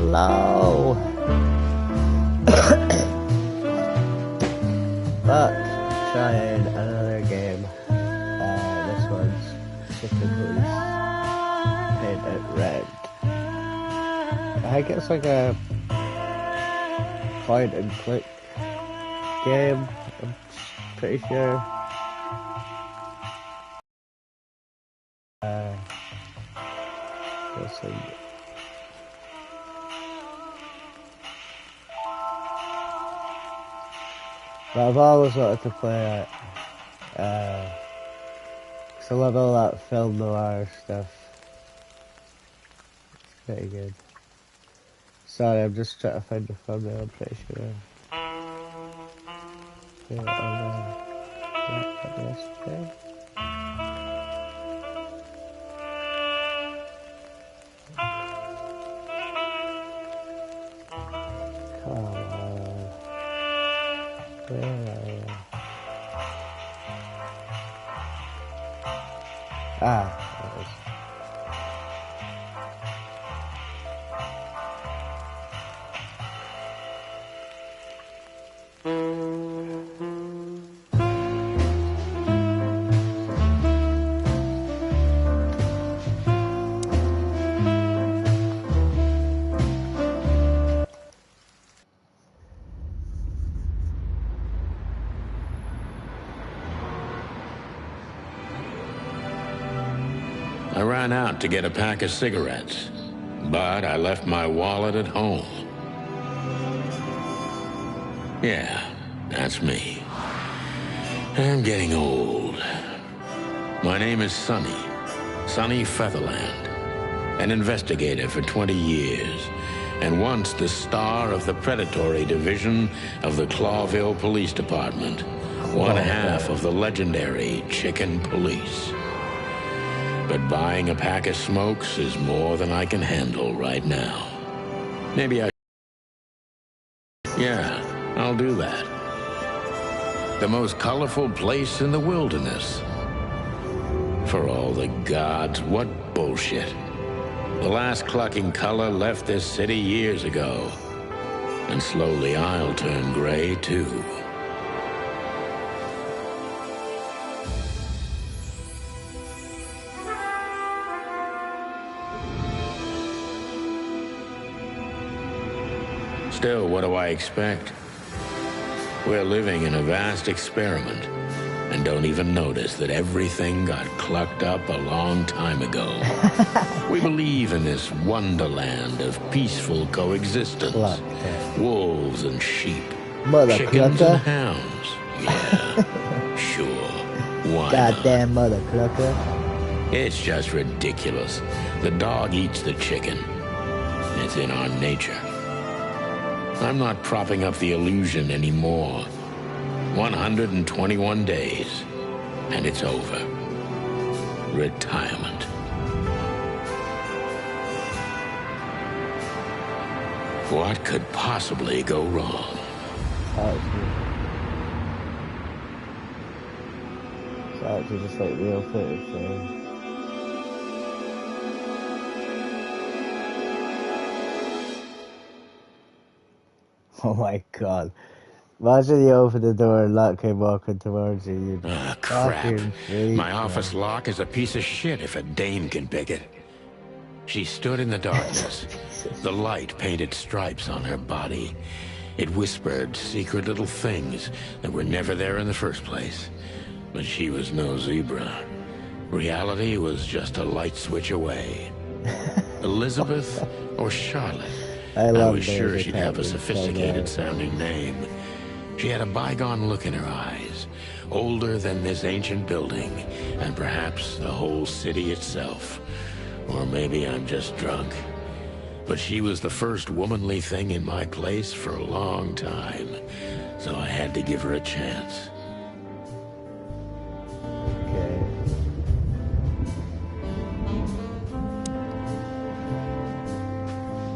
Hello. But trying another game. This one's Chicken Police painted red. I think it's like a point and click game. I'm pretty sure. Let's see. But I've always wanted to play it, because I love all that film noir stuff. It's pretty good. Sorry, I'm just trying to find the thumbnail, I'm pretty sure. Yeah, yesterday. Come on. Where are you? Ah, there it is. I ran out to get a pack of cigarettes, but I left my wallet at home. Yeah, that's me. I'm getting old. My name is Sonny Featherland, an investigator for 20 years, and once the star of the predatory division of the Clawville Police Department, one half of the legendary Chicken Police. But buying a pack of smokes is more than I can handle right now. Maybe Yeah, I'll do that. The most colorful place in the wilderness. For all the gods, what bullshit. The last clucking color left this city years ago. And slowly I'll turn gray too. Still, what do I expect? We're living in a vast experiment and don't even notice that everything got clucked up a long time ago. We believe in this wonderland of peaceful coexistence. Wolves and sheep, chickens and hounds. Yeah, sure. Why Goddamn not? mother clucker. It's just ridiculous. The dog eats the chicken. It's in our nature. I'm not propping up the illusion anymore. 121 days, and it's over. Retirement. What could possibly go wrong? It's actually just like real footage, so. Oh my god. Imagine you open the door and Lot came walking towards you. Crap. My office lock is a piece of shit if a dame can pick it. She stood in the darkness. The light painted stripes on her body. It whispered secret little things that were never there in the first place. But she was no zebra. Reality was just a light switch away. Elizabeth or Charlotte? I was sure she'd have a sophisticated-sounding name. She had a bygone look in her eyes, older than this ancient building, and perhaps the whole city itself. Or maybe I'm just drunk. But she was the first womanly thing in my place for a long time, so I had to give her a chance.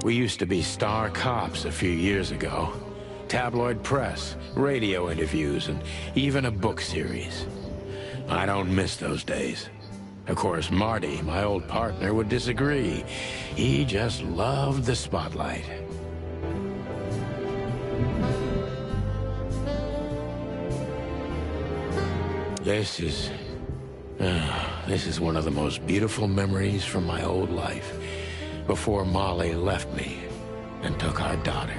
We used to be star cops a few years ago. Tabloid press, radio interviews, and even a book series. I don't miss those days. Of course, Marty, my old partner, would disagree. He just loved the spotlight. This is one of the most beautiful memories from my old life, before Molly left me and took our daughter.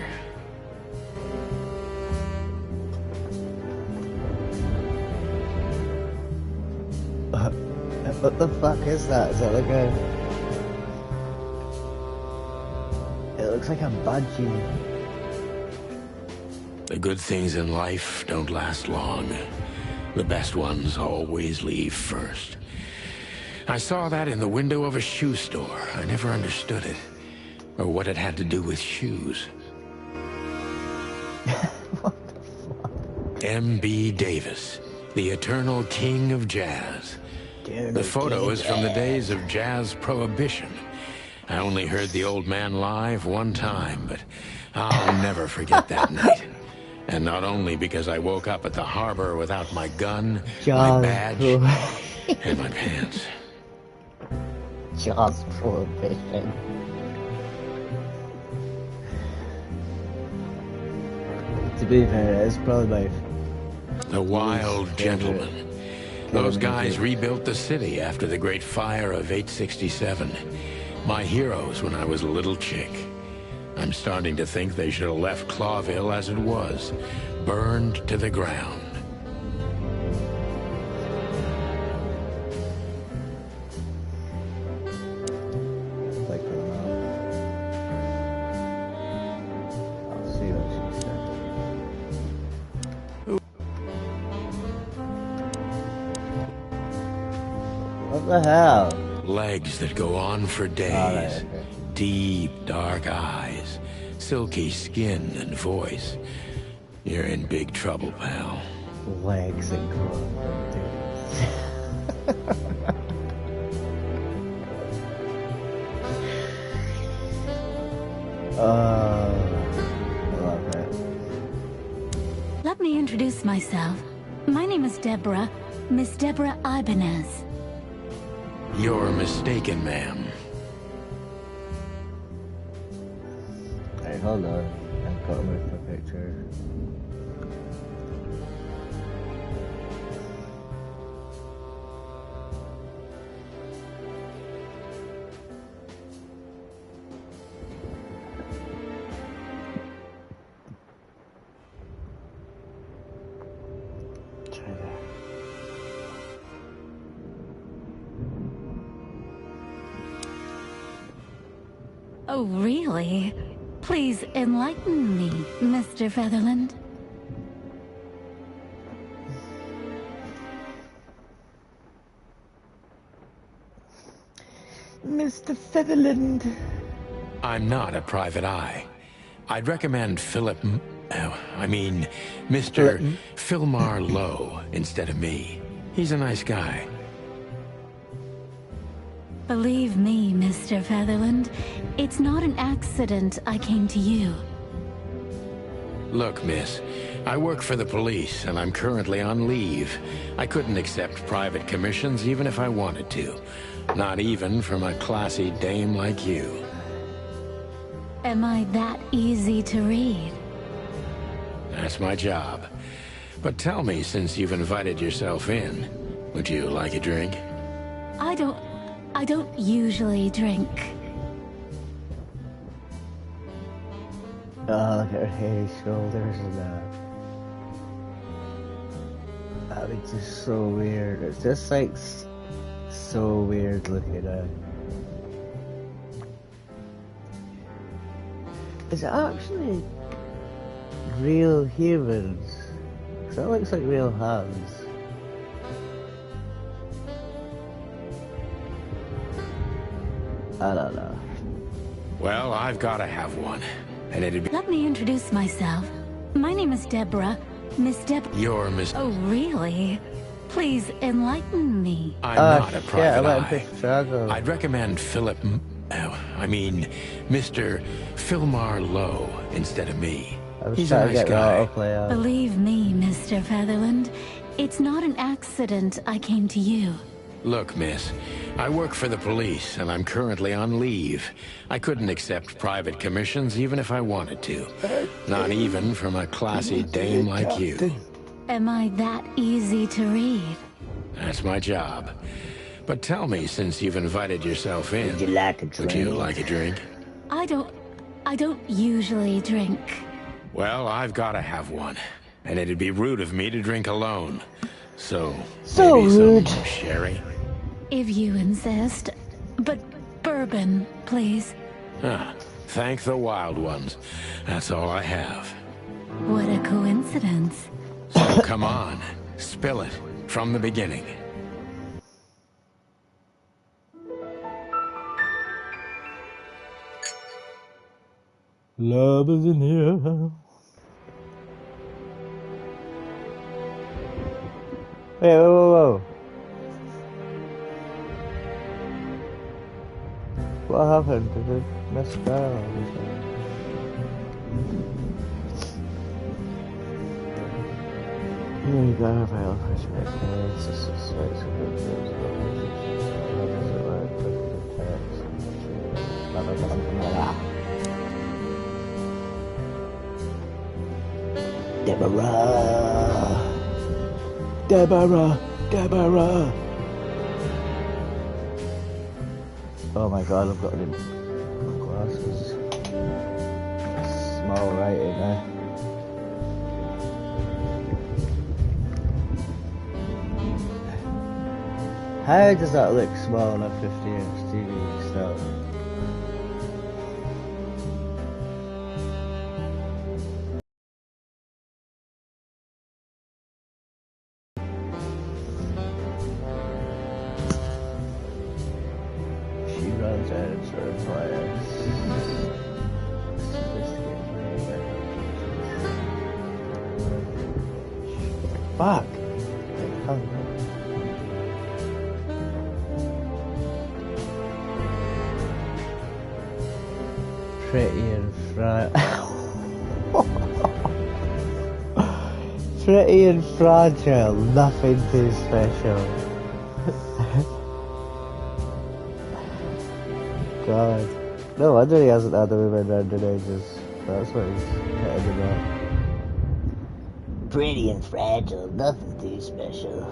What the fuck is that? Is that like a... It looks like a budgie. The good things in life don't last long. The best ones always leave first. I saw that in the window of a shoe store. I never understood it, or what it had to do with shoes. What the fuck? M.B. Davis, the eternal king of jazz. The photo is from the days of jazz prohibition. I only heard the old man live one time, but I'll never forget that night. And not only because I woke up at the harbor without my gun, my badge, and my pants. Jazz prohibition. To be fair, it's probably my... The Wild Gentlemen. Those guys rebuilt the city after the Great Fire of 867. My heroes when I was a little chick. I'm starting to think they should have left Clawville as it was, burned to the ground. Like her mom. I'll see what she said. What the hell? Legs that go on for days. Alright, okay. Deep, dark eyes, silky skin and voice. You're in big trouble, pal. Legs and growth. I love that. Let me introduce myself. My name is Deborah, Miss Deborah Ibanez. You're mistaken, ma'am. Alright, hold on. I've got to move the picture. Try that. Oh, really? Please enlighten me, Mr. Featherland. Mr. Featherland. I'm not a private eye. I'd recommend Mr. Philmar Lowe instead of me. He's a nice guy. Believe me, Mr. Featherland, it's not an accident I came to you. Look, miss, I work for the police, and I'm currently on leave. I couldn't accept private commissions even if I wanted to. Not even from a classy dame like you. Am I that easy to read? That's my job. But tell me, since you've invited yourself in, would you like a drink? I don't usually drink. Oh, look at her hairy shoulders and that. That was just so weird. It's just like so weird looking at it. Is it actually real humans? 'Cause that looks like real hands. I don't know. Well, I've got to have one. And it'd be... Let me introduce myself. My name is Deborah, Miss Deborah. You're Miss... Oh, really? Please enlighten me. I'm not a private eye. Struggle. I'd recommend Mr. Philmar Lowe instead of me. He's a nice guy. Believe me, Mr. Featherland, it's not an accident I came to you. Look, miss, I work for the police, and I'm currently on leave. I couldn't accept private commissions even if I wanted to. Not even from a classy dame like you. Am I that easy to read? That's my job. But tell me, since you've invited yourself in, Would you like a drink? Would you like a drink? I don't usually drink. Well, I've got to have one. And it'd be rude of me to drink alone. So maybe rude. Some sherry? If you insist. But bourbon, please. Ah, thank the wild ones. That's all I have. What a coincidence. So come on, spill it from the beginning. Love is in here. Wait, whoa. What happened? Did it mess down? Here you go, available for case. This is so good. Deborah. Oh my god, I've got it in glasses. Small writing there. How does that look small on a 50-inch TV still? She runs out of players. Fuck! Pretty and pretty and fragile, nothing too special. God. No wonder he hasn't had a woman around in ages. That's what he's hitting about. Pretty and fragile, nothing too special.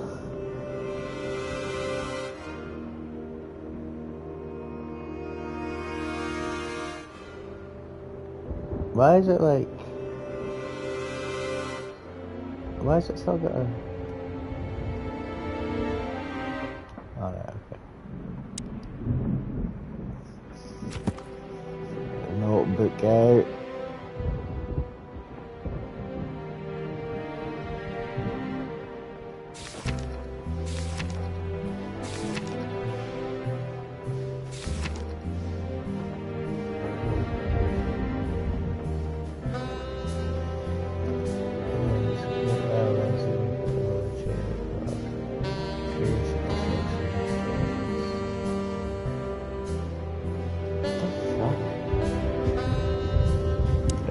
Why is it like... Why is it still got a... Oh yeah, okay. Notebook out.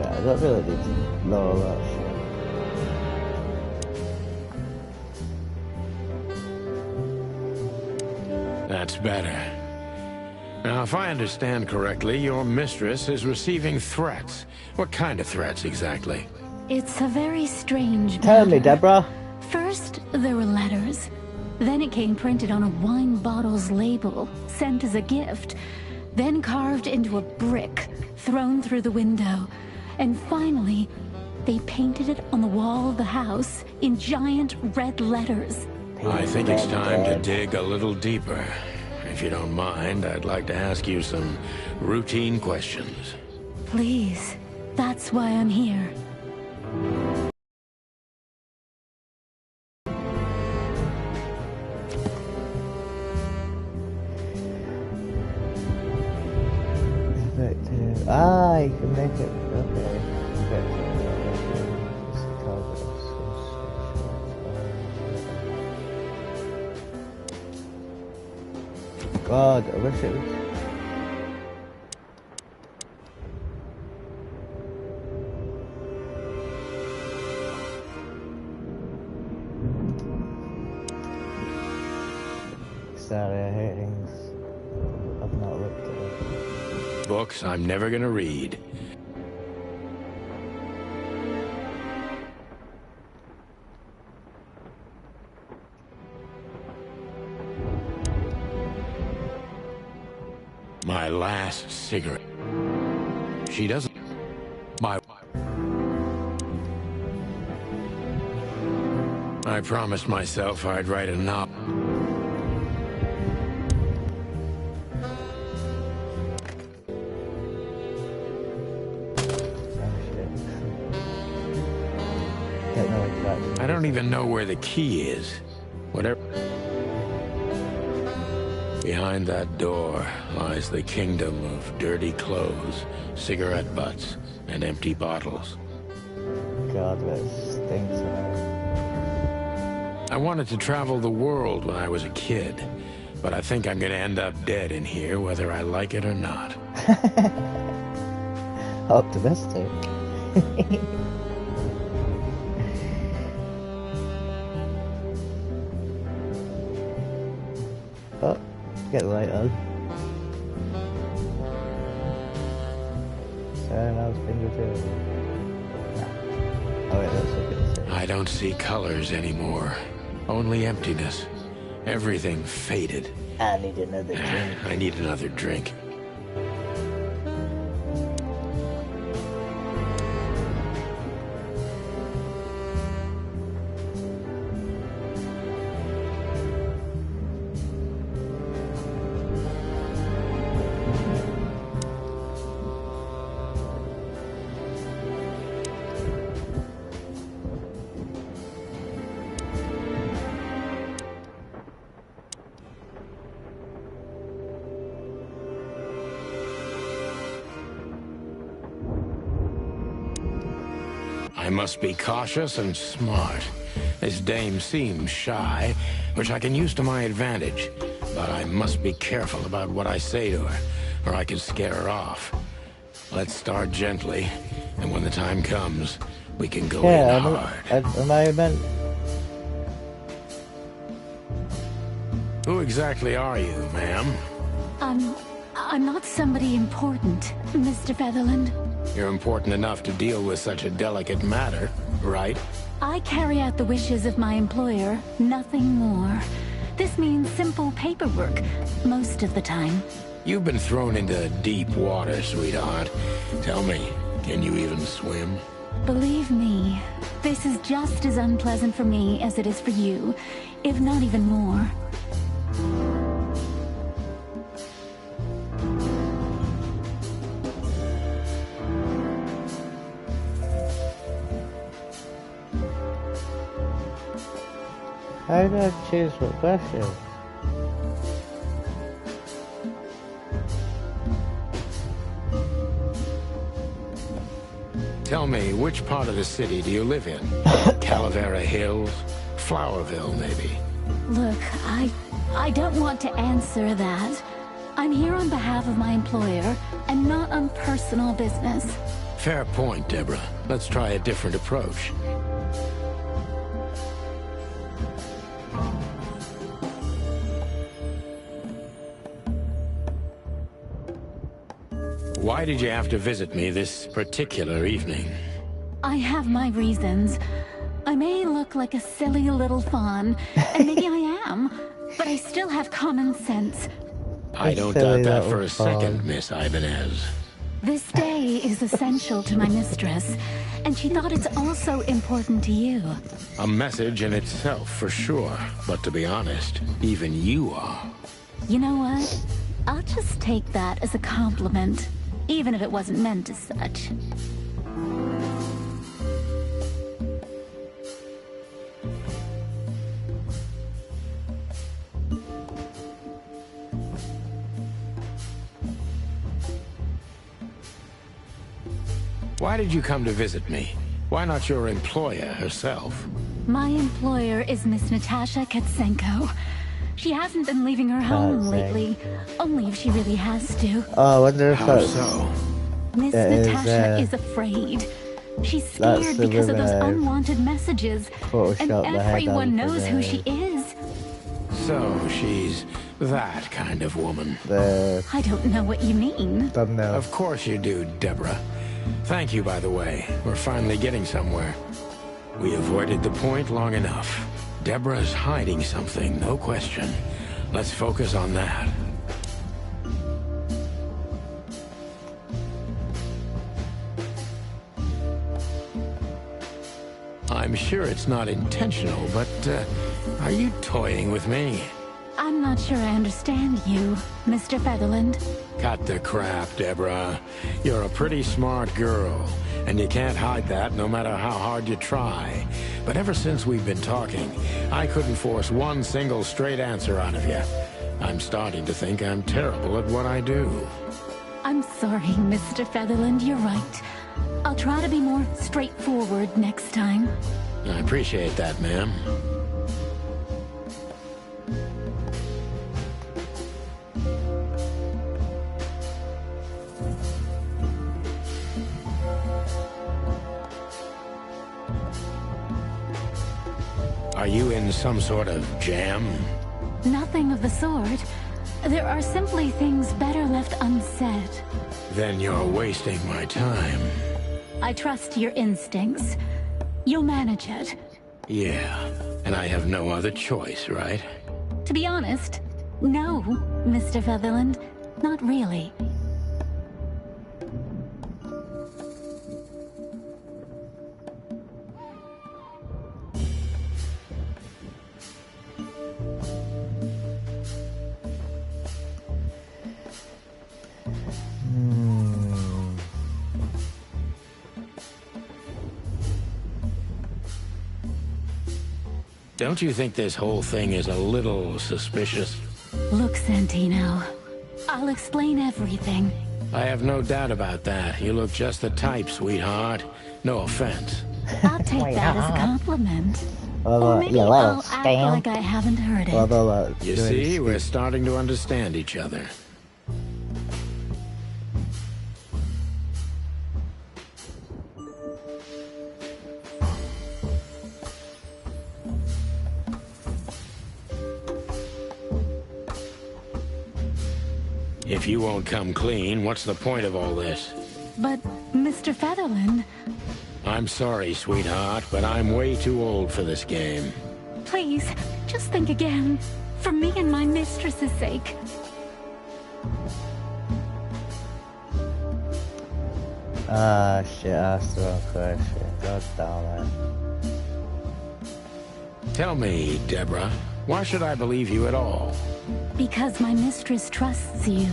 I don't really need to know all that shit. That's better. Now, if I understand correctly, your mistress is receiving threats. What kind of threats, exactly? It's a very strange Tell me, matter. Deborah. First, there were letters. Then it came printed on a wine bottle's label, sent as a gift. Then carved into a brick, thrown through the window. And finally, they painted it on the wall of the house in giant red letters. I think it's time to dig a little deeper. If you don't mind, I'd like to ask you some routine questions. Please, that's why I'm here. Ah, you can make it. Okay. God, I wish it was. sorry, I hate things I've not looked at. Books I'm never gonna read. My last cigarette. She doesn't... I promised myself I'd write a novel. I don't even know where the key is. Whatever. Behind that door lies the kingdom of dirty clothes, cigarette butts, and empty bottles. God, that stinks. I wanted to travel the world when I was a kid, but I think I'm gonna end up dead in here, whether I like it or not. Optimistic. Oh, get the light on. Sorry, I was finger too. Oh wait, that's what it says. I don't see colors anymore. Only emptiness. Everything faded. I need another drink. I need another drink. I must be cautious and smart. This dame seems shy, which I can use to my advantage. But I must be careful about what I say to her, or I can scare her off. Let's start gently, and when the time comes, we can go in hard. Am I meant? Who exactly are you, ma'am? I'm not somebody important, Mr. Featherland. You're important enough to deal with such a delicate matter, right? I carry out the wishes of my employer, nothing more. This means simple paperwork, most of the time. You've been thrown into deep water, sweetheart. Tell me, can you even swim? Believe me, this is just as unpleasant for me as it is for you, if not even more. How do I choose what question? Tell me, which part of the city do you live in? Calavera Hills? Flowerville, maybe? Look, I don't want to answer that. I'm here on behalf of my employer, and not on personal business. Fair point, Deborah. Let's try a different approach. Why did you have to visit me this particular evening? I have my reasons. I may look like a silly little fawn, and maybe I am, but I still have common sense. I don't doubt that for a second, Miss Ibanez. This day is essential to my mistress, and she thought it's also important to you. A message in itself, for sure. But to be honest, even you are. You know what? I'll just take that as a compliment, even if it wasn't meant as such. Why did you come to visit me? Why not your employer herself? My employer is Miss Natasha Katsenko. She hasn't been leaving her home lately, only if she really has to. Oh, I wonder if How so? Miss Natasha is afraid. She's scared because of those unwanted messages, and everyone knows who she is. So she's That kind of woman. I don't know what you mean. Don't know. Of course you do, Deborah. Thank you, by the way. We're finally getting somewhere. We avoided the point long enough. Deborah's hiding something, no question. Let's focus on that. I'm sure it's not intentional, but are you toying with me? I'm not sure I understand you, Mr. Featherland. Cut the crap, Deborah. You're a pretty smart girl, and you can't hide that no matter how hard you try. But ever since we've been talking, I couldn't force one single straight answer out of you. I'm starting to think I'm terrible at what I do. I'm sorry, Mr. Featherland, you're right. I'll try to be more straightforward next time. I appreciate that, ma'am. Are you in some sort of jam? Nothing of the sort. There are simply things better left unsaid. Then you're wasting my time. I trust your instincts. You'll manage it. Yeah, and I have no other choice, right? To be honest, no, Mr. Featherland. Not really. Don't you think this whole thing is a little suspicious? Look, Santino, I'll explain everything. I have no doubt about that. You look just the type, sweetheart. No offense. I'll take that as a compliment. Or maybe I'll act like I haven't heard it. You see, we're starting to understand each other. If you won't come clean, what's the point of all this? But, Mr. Featherland... I'm sorry, sweetheart, but I'm way too old for this game. Please, just think again. For me and my mistress's sake. Ah, shit, I asked the wrong question. God damn it. Tell me, Deborah, why should I believe you at all? Because my mistress trusts you.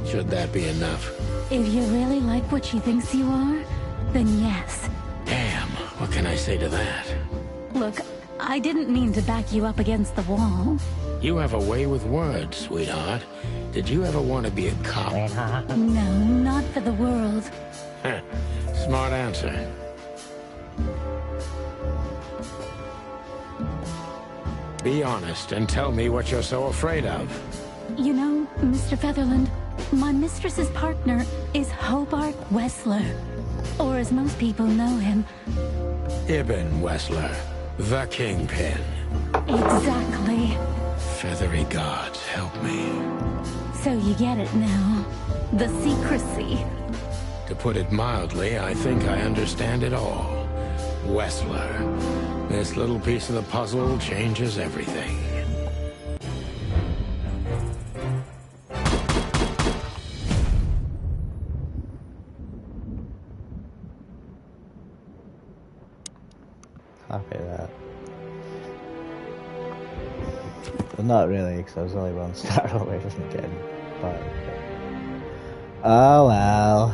Should that be enough? If you really like what she thinks you are, then yes. Damn, what can I say to that? Look, I didn't mean to back you up against the wall. You have a way with words, sweetheart. Did you ever want to be a cop? No, not for the world. Smart answer. Be honest and tell me what you're so afraid of. You know, Mr. Featherland, my mistress's partner is Hobart Wessler. Or as most people know him... Ibn Wessler, the Kingpin. Exactly. Feathery gods, help me. So you get it now. The secrecy. To put it mildly, I think I understand it all. Wessler. This little piece of the puzzle changes everything. Happy with that. Well, not really, because I was only one star away from getting fired. Oh well.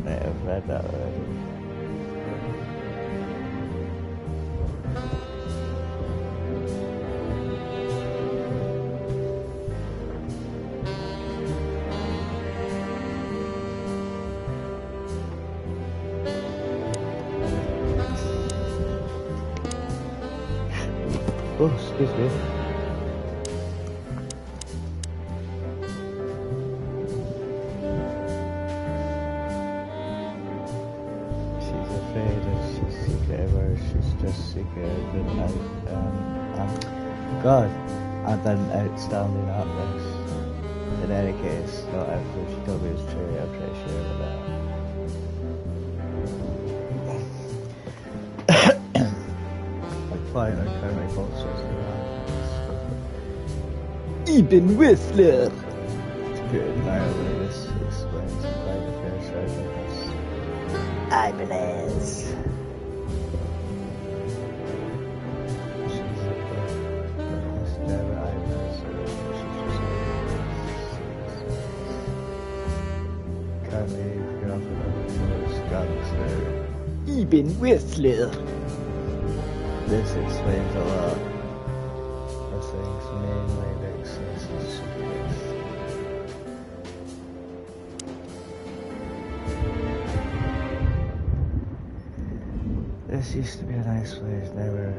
Right, I've read that already. Oh, excuse me. She's afraid of she's secret, or she's just secret. Good night. God, and an outstanding actress. In any case, not everything she told me was true, I'm pretty sure of that. Like flying out currently monsters around. Even Whistler! To put it mildly, this explains the private affairs side of Ibanez. Even Whistler. This explains a lot of things, mainly the excesses. This used to be a nice place, never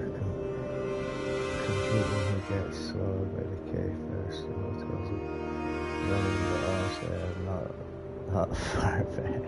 competing who gets swallowed by the cave first. The hotels are running, but also not far back.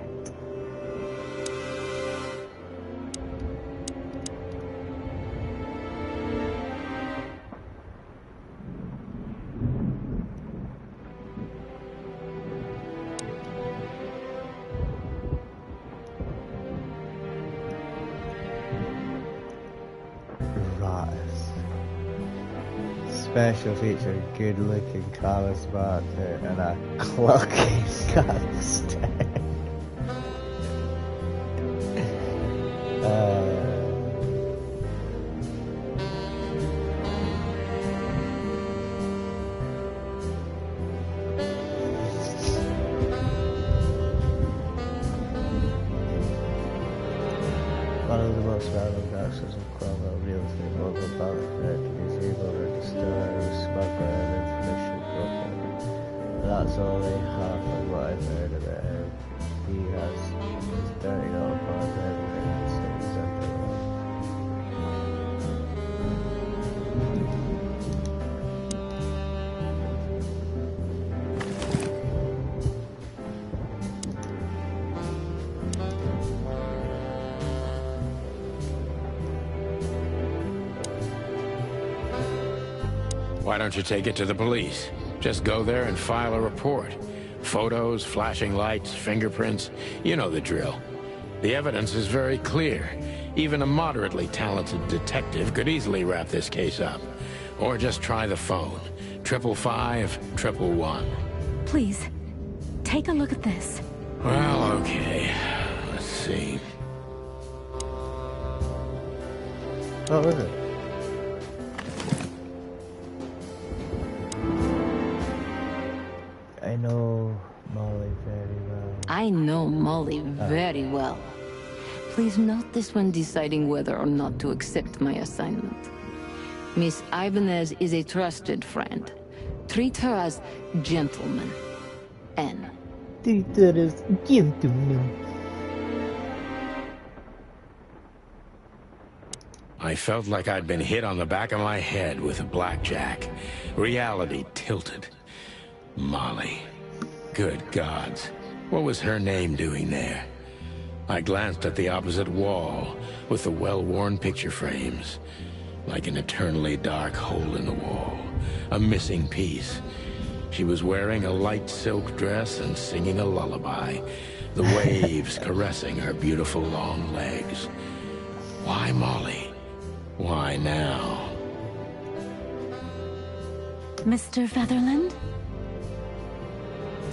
Special feature, good looking Carlos Martin and a clocking gangster. One of the most random gangsters in Cromwell, real thing, over balance, he's able to distill smuggler and information broker. That's only half of what I've heard about him. He has his dirty little part of everything to say exactly Why don't you take it to the police? Just go there and file a report. Photos, flashing lights, fingerprints, you know the drill. The evidence is very clear. Even a moderately talented detective could easily wrap this case up. Or just try the phone. 555-111. Please, take a look at this. Well, okay. Let's see. What was it? I know Molly very well. I know Molly very well. Please note this when deciding whether or not to accept my assignment. Miss Ibanez is a trusted friend. Treat her as gentleman. N. Treat her as gentleman. I felt like I'd been hit on the back of my head with a blackjack. Reality tilted. Molly. Good gods. What was her name doing there? I glanced at the opposite wall with the well-worn picture frames. Like an eternally dark hole in the wall. A missing piece. She was wearing a light silk dress and singing a lullaby. The waves caressing her beautiful long legs. Why Molly? Why now? Mr. Featherland?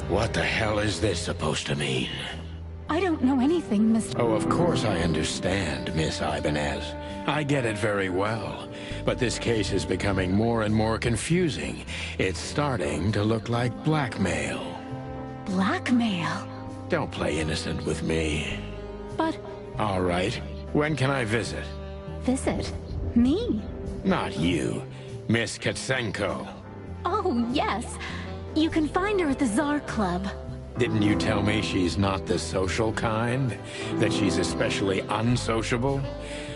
What the hell is this supposed to mean? I don't know anything, Mr. Oh, of course I understand, Miss Ibanez. I get it very well. But this case is becoming more and more confusing. It's starting to look like blackmail. Blackmail? Don't play innocent with me. But... All right. When can I visit? Visit? Me? Not you. Miss Katsenko. Oh, yes. You can find her at the Tsar Club. Didn't you tell me she's not the social kind? That she's especially unsociable?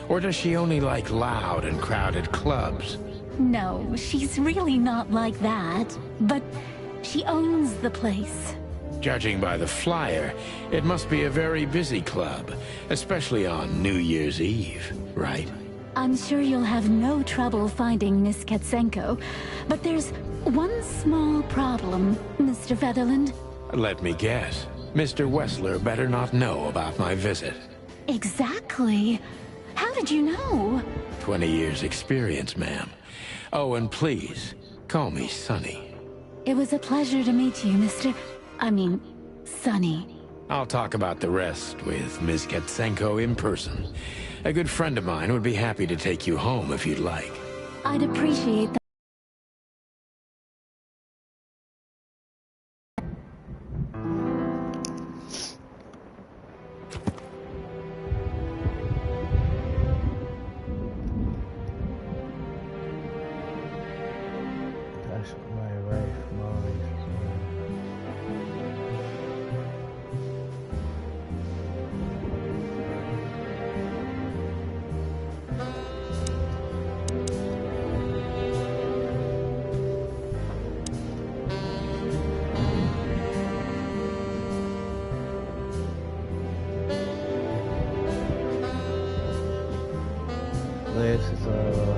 Or does she only like loud and crowded clubs? No, she's really not like that. But she owns the place. Judging by the flyer, it must be a very busy club. Especially on New Year's Eve, right? I'm sure you'll have no trouble finding Miss Katsenko, but there's one small problem, Mr. Featherland. Let me guess. Mr. Wessler better not know about my visit. Exactly. How did you know? 20 years experience, ma'am. Oh, and please, call me Sonny. It was a pleasure to meet you, Sonny. I'll talk about the rest with Ms. Katsenko in person. A good friend of mine would be happy to take you home if you'd like. I'd appreciate that. That's what my wife, Molly. This is all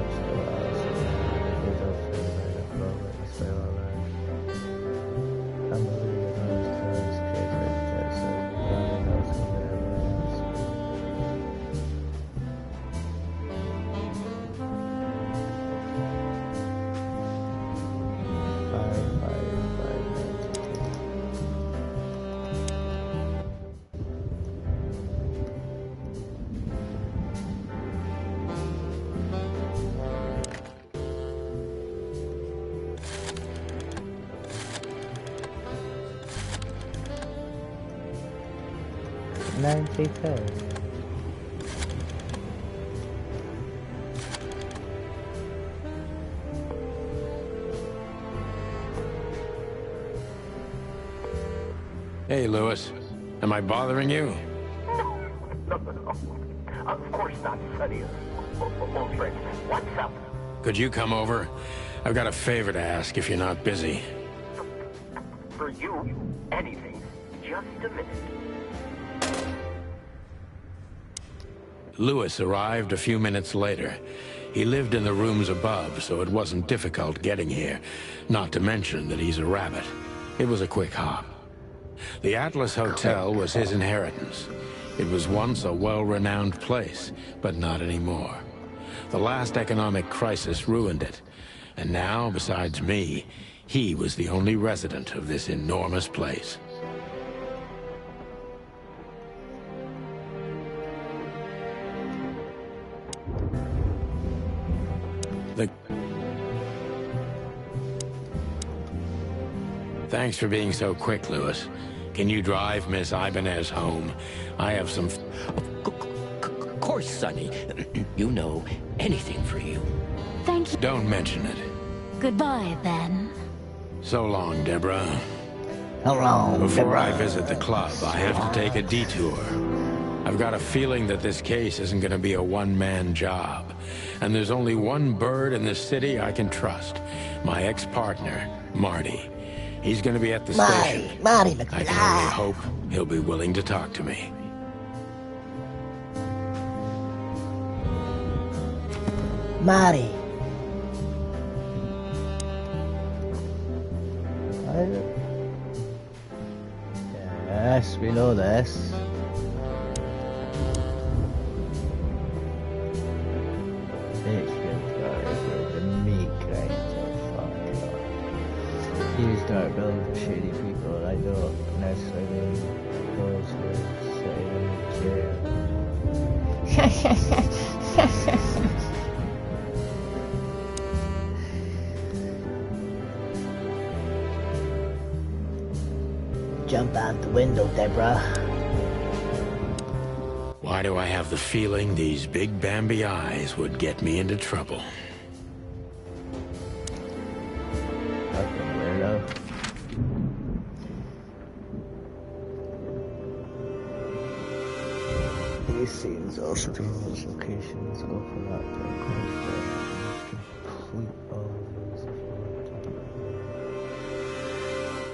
Hey, Lewis. Am I bothering you? No. Of course not, Sonny. Old friend, what's up? Could you come over? I've got a favor to ask if you're not busy. For you, anything. Just a minute. Lewis arrived a few minutes later. He lived in the rooms above, so it wasn't difficult getting here. Not to mention that he's a rabbit. It was a quick hop. The Atlas Hotel was his inheritance. It was once a well-renowned place, but not anymore. The last economic crisis ruined it. And now, besides me, he was the only resident of this enormous place. Thanks for being so quick, Lewis. Can you drive Miss Ibanez home? I have some... Of course, Sonny. You know, anything for you. Thank you. Don't mention it. Goodbye, then. So long, Deborah. Hello, Before I visit the club, I have to take a detour. I've got a feeling that this case isn't going to be a one-man job. And there's only one bird in this city I can trust. My ex-partner, Marty. He's going to be at the station. Marty I can only hope he'll be willing to talk to me. Marty. Yes, we know this. You start building for shady people, and I don't necessarily mean those who are sitting in the jail. Jump out the window, Deborah. Why do I have the feeling these big Bambi eyes would get me into trouble? These scenes also do those locations overlap complete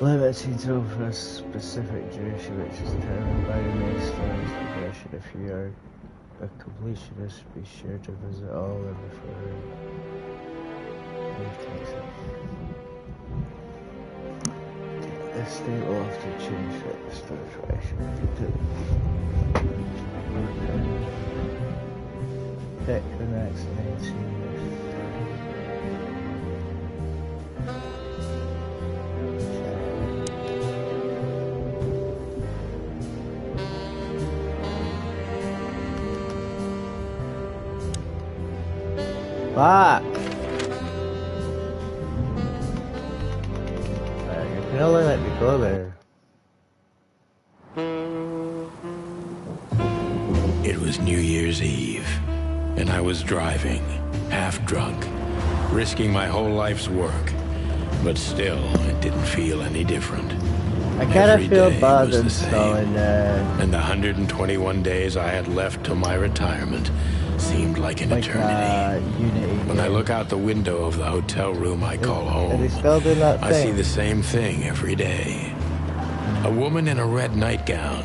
limit scenes over a specific duration which is determined by the main story's progression. If you are a completionist, be sure to visit all of the before this state will often change at the start direction. Pick the next 19 years. Fuck! You can only let me go there. It was New Year's Eve, and I was driving, half drunk, risking my whole life's work. But still, it didn't feel any different. I kind of feel day bad was the installing same, and the 121 days I had left till my retirement seemed like an eternity. Unity. When I look out the window of the hotel room I call home, Are they still doing that I see thing? the same thing every day. A woman in a red nightgown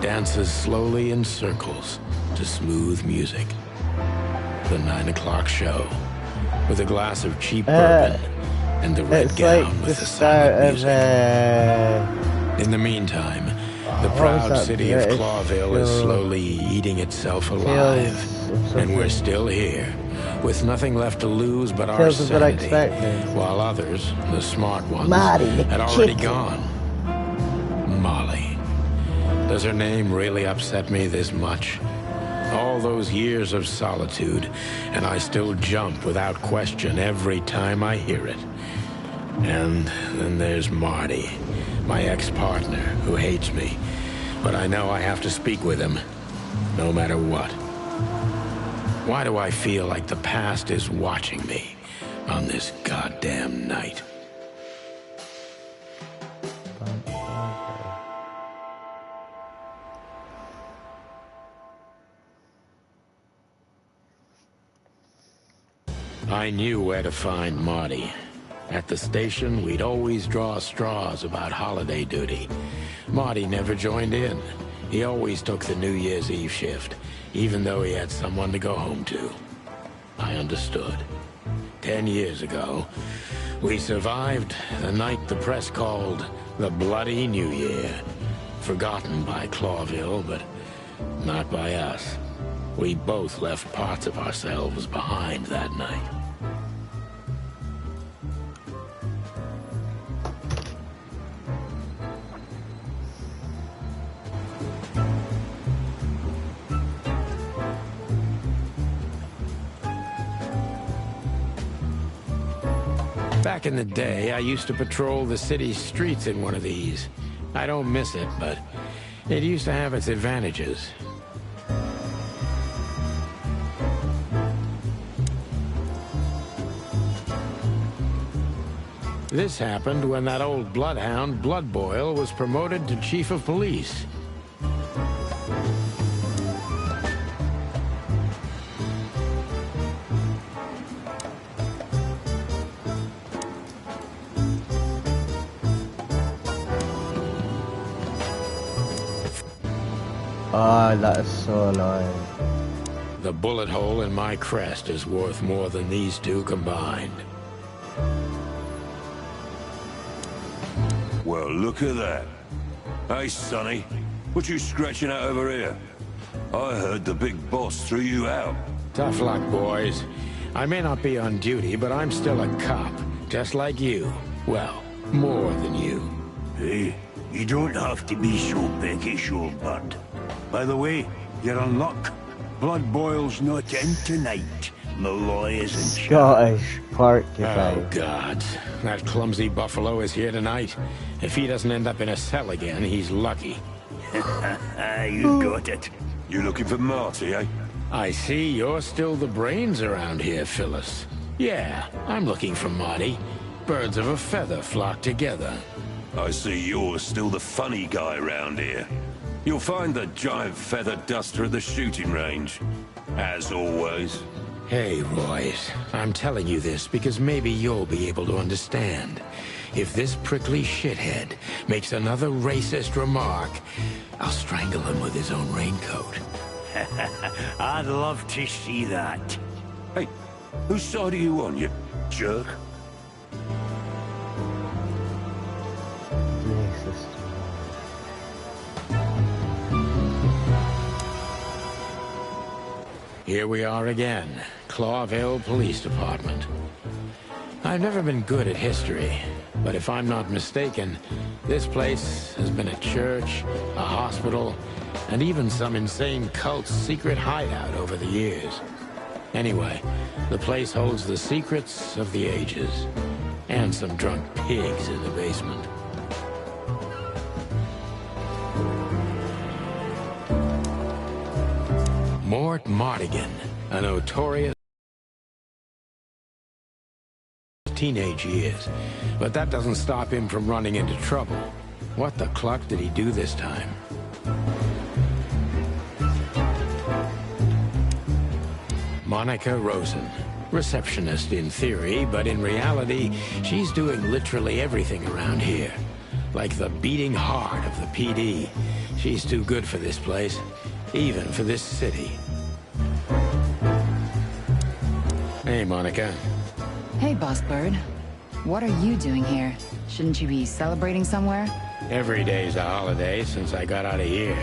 dances slowly in circles to smooth music. The 9 o'clock show, with a glass of cheap bourbon and the red It's gown like the with the start silent of music. In the meantime, the proud that city of British Clawville is show? slowly eating itself alive. Tales of And we're something. still here, with nothing left to lose but our Tales of what I sanity, expected. while others, the smart ones, Marty, the had already chicken. gone. Molly. Does her name really upset me this much? All those years of solitude, and I still jump without question every time I hear it. And then there's Marty, my ex-partner, who hates me. But I know I have to speak with him, no matter what. Why do I feel like the past is watching me on this goddamn night? I knew where to find Marty. At the station, we'd always draw straws about holiday duty. Marty never joined in. He always took the New Year's Eve shift, even though he had someone to go home to. I understood. 10 years ago, we survived the night the press called the Bloody New Year. Forgotten by Clawville, but not by us. We both left parts of ourselves behind that night. Back in the day, I used to patrol the city's streets in one of these. I don't miss it, but it used to have its advantages. This happened when that old bloodhound, Blood Boil, was promoted to chief of police. Oh, that is so annoying. The bullet hole in my crest is worth more than these two combined. Well, look at that. Hey, Sonny, what you scratching out over here? I heard the big boss threw you out. Tough luck, boys. I may not be on duty, but I'm still a cop, just like you. Well, more than you. Hey, you don't have to be so peckish, old bud. By the way, you're in luck. Blood Boil's not in tonight. Malloy isn't. Scottish Park, you Oh, guys. God. That clumsy buffalo is here tonight. If he doesn't end up in a cell again, he's lucky. You got it. You looking for Marty, eh? I see you're still the brains around here, Phyllis. Yeah, I'm looking for Marty. Birds of a feather flock together. I see you're still the funny guy around here. You'll find the giant feather duster at the shooting range. As always. Hey, Royce, I'm telling you this because maybe you'll be able to understand. If this prickly shithead makes another racist remark, I'll strangle him with his own raincoat. I'd love to see that. Hey, whose side are you on, you jerk? Jesus. Here we are again, Clawville Police Department. I've never been good at history, but if I'm not mistaken, this place has been a church, a hospital, and even some insane cult's secret hideout over the years. Anyway, the place holds the secrets of the ages, and some drunk pigs in the basement. Mort Mardigan, a notorious teenage years, but that doesn't stop him from running into trouble. What the cluck did he do this time? Monica Rosen, receptionist in theory, but in reality, she's doing literally everything around here. Like the beating heart of the PD. She's too good for this place, even for this city. Hey, Monica. Hey, Boss Bird. What are you doing here? Shouldn't you be celebrating somewhere? Every day's a holiday since I got out of here.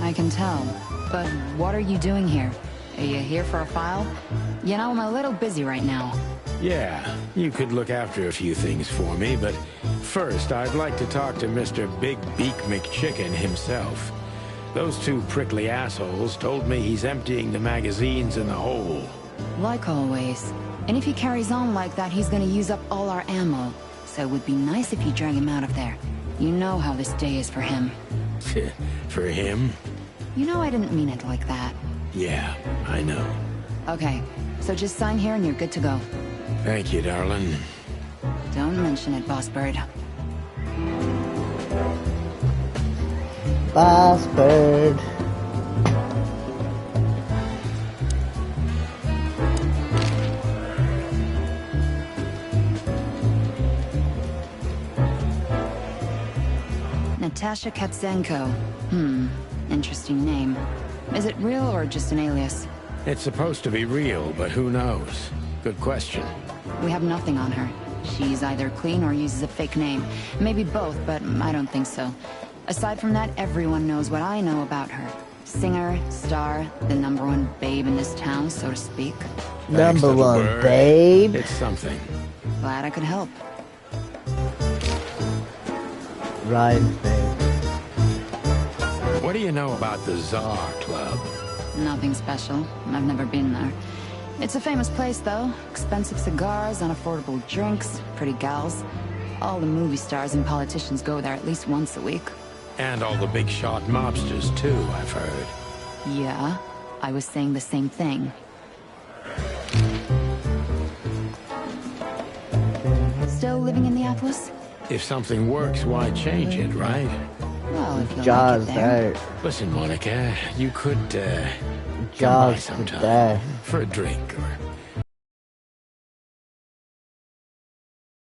I can tell. But what are you doing here? Are you here for a file? You know, I'm a little busy right now. Yeah, you could look after a few things for me, but first I'd like to talk to Mr. Big Beak McChicken himself. Those two prickly assholes told me he's emptying the magazines in the hole. Like always. And if he carries on like that, he's gonna use up all our ammo. So it would be nice if you drag him out of there. You know how this day is for him. For him? You know I didn't mean it like that. Yeah, I know. Okay, so just sign here and you're good to go. Thank you, darling. Don't mention it, Boss Bird. Boss Bird. Natasha Katzenko. Interesting name. Is it real or just an alias? It's supposed to be real, but who knows? Good question. We have nothing on her. She's either clean or uses a fake name. Maybe both, but I don't think so. Aside from that, everyone knows what I know about her. Singer, star, the #1 babe in this town, so to speak. #1 babe. It's something. Glad I could help. Right, babe. What do you know about the Czar Club? Nothing special. I've never been there. It's a famous place, though. Expensive cigars, unaffordable drinks, pretty gals. All the movie stars and politicians go there at least once a week. And all the big shot mobsters, too, I've heard. Yeah, I was saying the same thing. Still living in the Atlas? If something works, why change it, right? Well, if you like it Jaws there. there. Listen, Monica, you could, come by Jaws sometime. there. For a drink, or...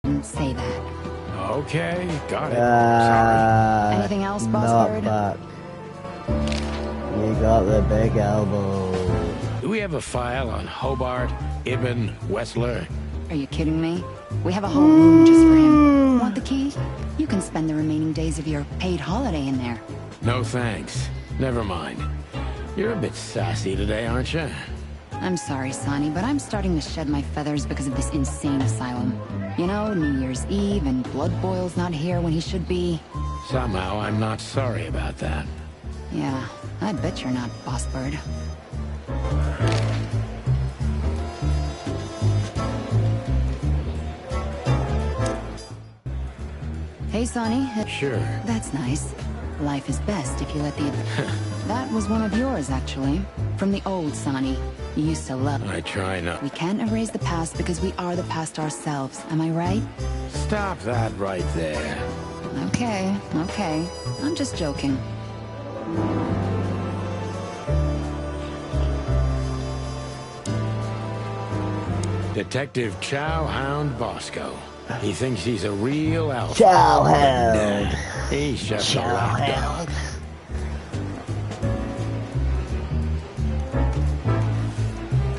Didn't say that. Okay, got it. Sorry. Anything else, Boss not Bird? back. You got the big elbow. Do we have a file on Hobart, Ibn, Wessler? Are you kidding me? We have a whole room just for him. Want the key? You can spend the remaining days of your paid holiday in there. No thanks. Never mind. You're a bit sassy today, aren't you? I'm sorry, Sonny, but I'm starting to shed my feathers because of this insane asylum. You know, New Year's Eve and Blood Boil's not here when he should be. Somehow I'm not sorry about that. Yeah, I bet you're not, Boss Bird. Hey, Sonny. Sure. That's nice. Life is best if you let the... That was one of yours, actually. From the old Sonny. You used to love... I try not... We can't erase the past because we are the past ourselves. Am I right? Stop that right there. Okay, okay. I'm just joking. Detective Chowhound Bosco. He thinks he's a real alpha. Chowhound. He's just a lapdog.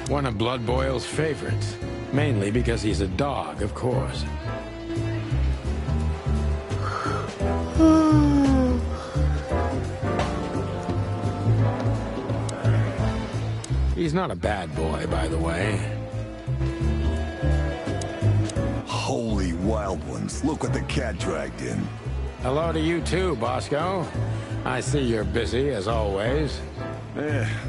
One of Blood Boyle's favorites. Mainly because he's a dog, of course. He's not a bad boy, by the way. Holy wild ones, look what the cat dragged in. Hello to you too, Bosco. I see you're busy, as always.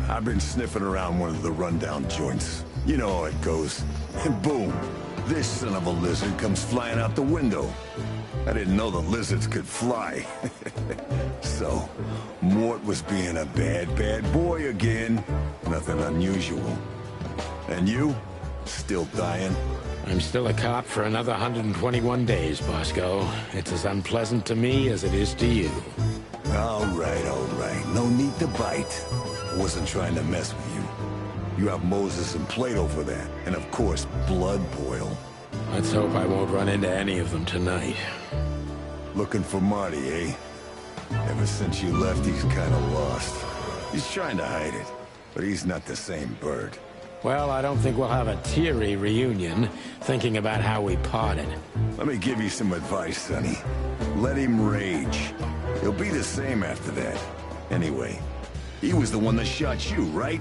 I've been sniffing around one of the rundown joints. You know how it goes. And boom, this son of a lizard comes flying out the window. I didn't know the lizards could fly. So, Mort was being a bad boy again. Nothing unusual. And you? Still dying? I'm still a cop for another 121 days, Bosco. It's as unpleasant to me as it is to you. All right. No need to bite. I wasn't trying to mess with you. You have Moses and Plato for that. And of course, Blood Boyle. Let's hope I won't run into any of them tonight. Looking for Marty, eh? Ever since you left, he's kinda lost. He's trying to hide it, but he's not the same bird. Well, I don't think we'll have a teary reunion, thinking about how we parted. Let me give you some advice, Sonny. Let him rage. He'll be the same after that. Anyway, he was the one that shot you, right?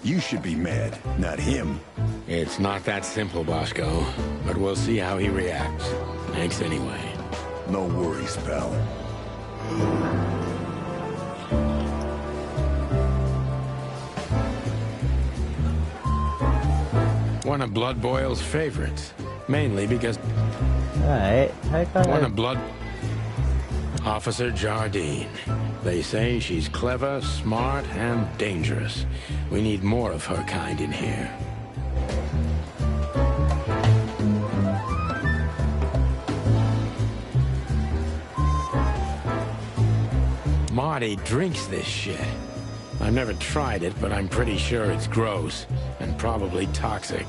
You should be mad, not him. It's not that simple, Bosco, but we'll see how he reacts. Thanks anyway. No worries, pal. One of Blood Boyle's favorites. Mainly because... Alright, One of Blood... Officer Jardine. They say she's clever, smart, and dangerous. We need more of her kind in here. Marty drinks this shit. I've never tried it, but I'm pretty sure it's gross and probably toxic.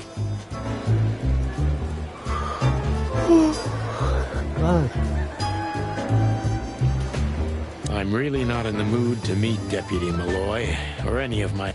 I'm really not in the mood to meet Deputy Malloy or any of my...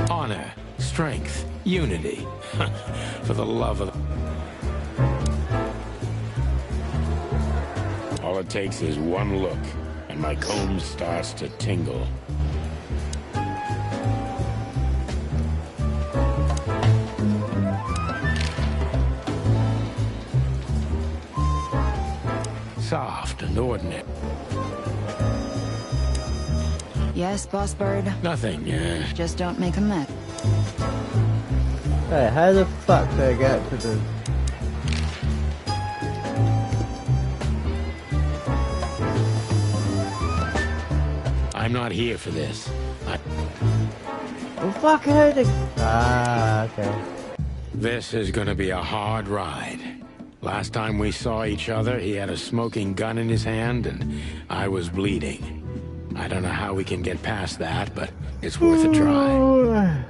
Honor, strength, unity. For the love of... All it takes is one look, and my comb starts to tingle. soft and ordinary. Yes, Boss Bird? Nothing, Just don't make a mess. Hey, how the fuck did I get to the... I'm not here for this. Oh, fuck, how did... Ah, okay. This is gonna be a hard ride. Last time we saw each other, he had a smoking gun in his hand, and I was bleeding. I don't know how we can get past that, but it's worth a try.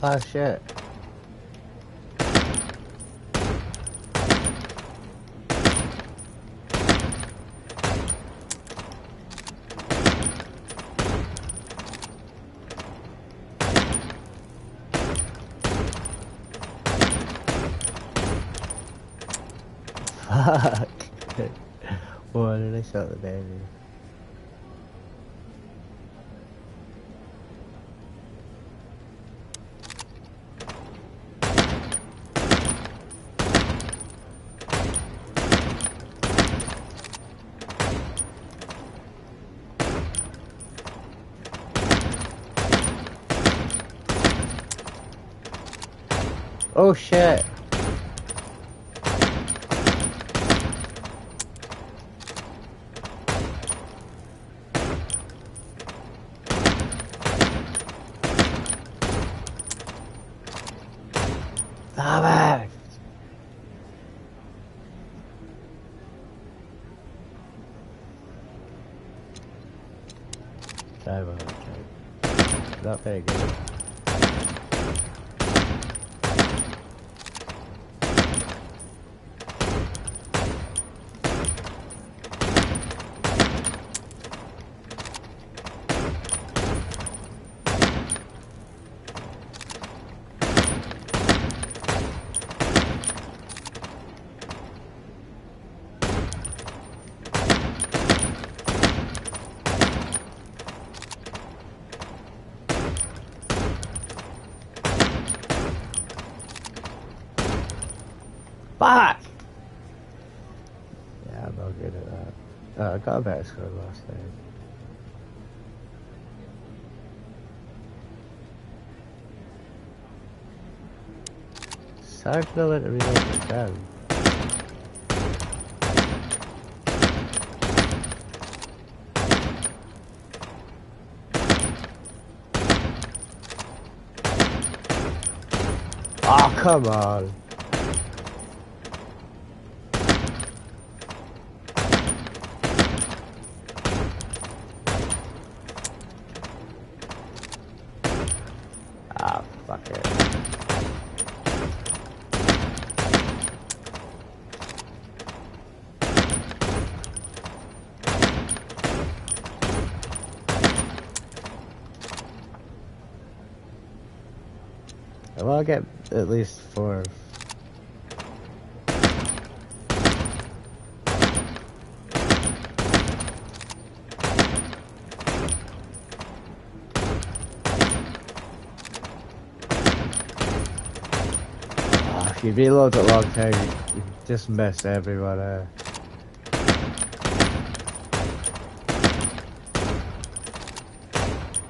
Oh shit. Fuck. Why did I shot the baby? Oh shit. Damn it. Sorry about that. Not very good. Fuck! Yeah, I'm not good at that. I got a better score last time. Sorry to let it reload the gun. Oh, come on. Ah, fuck it. I want to get at least 4. If you reload at long time, you just miss everyone out.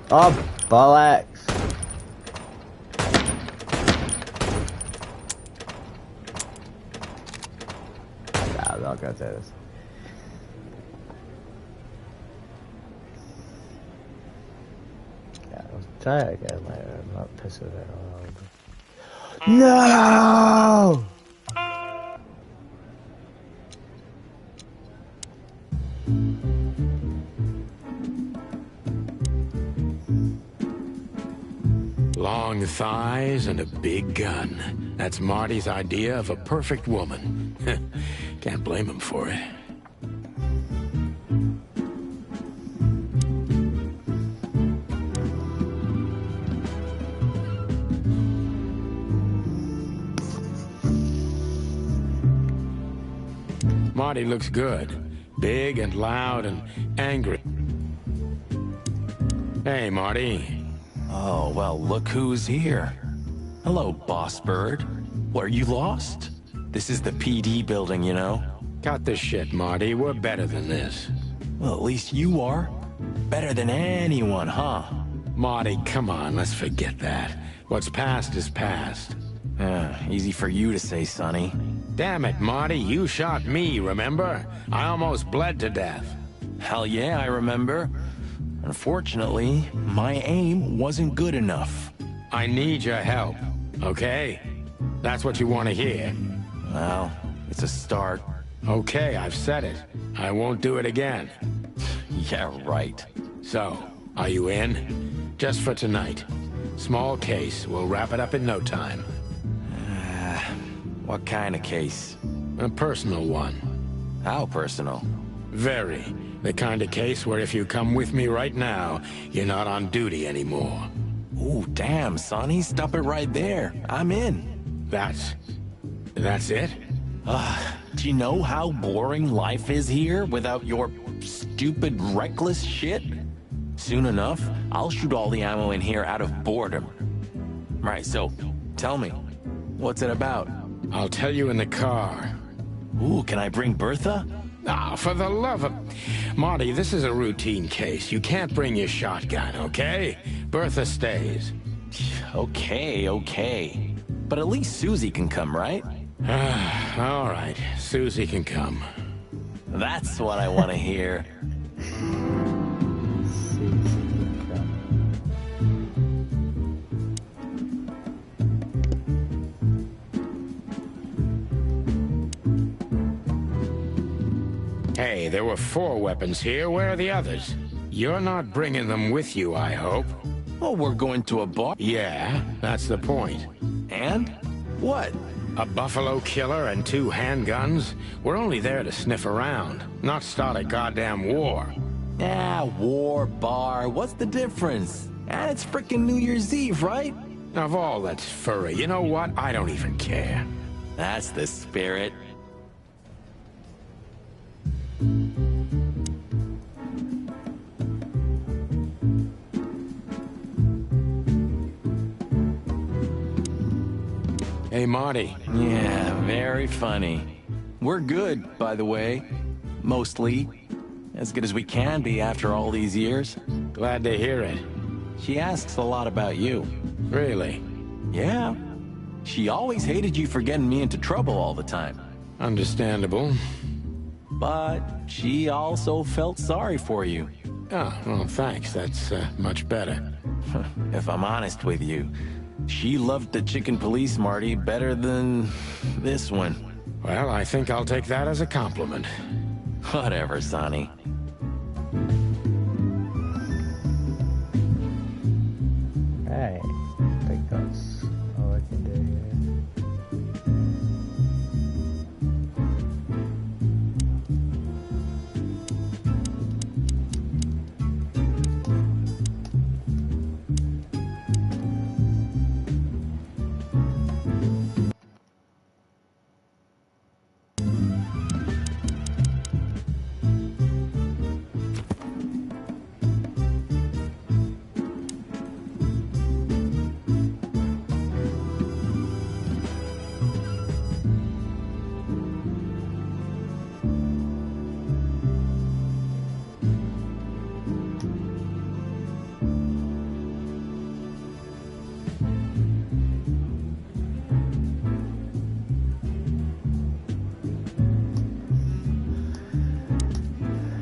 Oh, bollocks! Nah, I'm not gonna do this. Yeah, I'll try it again later. I'm not pissing it around. No! Long thighs and a big gun. That's Marty's idea of a perfect woman. Can't blame him for it. Marty looks good. Big and loud and angry. Hey, Marty. Oh, well, look who's here. Hello, Boss Bird. What, are you lost? This is the PD building, you know? Cut the shit, Marty. We're better than this. Well, at least you are. Better than anyone, huh? Marty, come on, let's forget that. What's past is past. Easy for you to say, Sonny. Damn it, Marty, you shot me, remember? I almost bled to death. Hell yeah, I remember. Unfortunately, my aim wasn't good enough. I need your help, okay? That's what you want to hear. Well, it's a start. Okay, I've said it. I won't do it again. Yeah, right. So, are you in? Just for tonight. Small case, we'll wrap it up in no time. What kind of case? A personal one. How personal? Very. The kind of case where if you come with me right now, you're not on duty anymore. Ooh, damn, Sonny, stop it right there. I'm in. That's it? Do you know how boring life is here without your stupid, reckless shit? Soon enough, I'll shoot all the ammo in here out of boredom. Right, so, tell me, what's it about? I'll tell you in the car. Ooh, can I bring Bertha? Ah, for the love of... Marty, this is a routine case. You can't bring your shotgun, okay? Bertha stays. Okay. But at least Susie can come, right? All right, Susie can come. That's what I want to hear. Hey, there were 4 weapons here. Where are the others? You're not bringing them with you, I hope. Oh, we're going to a bar? Yeah, that's the point. And? What? A buffalo killer and 2 handguns? We're only there to sniff around, not start a goddamn war. Yeah, war, bar, what's the difference? And it's frickin' New Year's Eve, right? Of all that's furry, you know what? I don't even care. That's the spirit. Hey, Marty. Yeah, very funny. We're good, by the way. Mostly. As good as we can be after all these years. Glad to hear it. She asks a lot about you. Really? Yeah. She always hated you for getting me into trouble all the time. Understandable. But she also felt sorry for you. Oh, well, thanks. That's much better. If I'm honest with you, she loved the chicken police, Marty, better than this one. Well, I think I'll take that as a compliment. Whatever, Sonny. Right. I think that's all I can do here.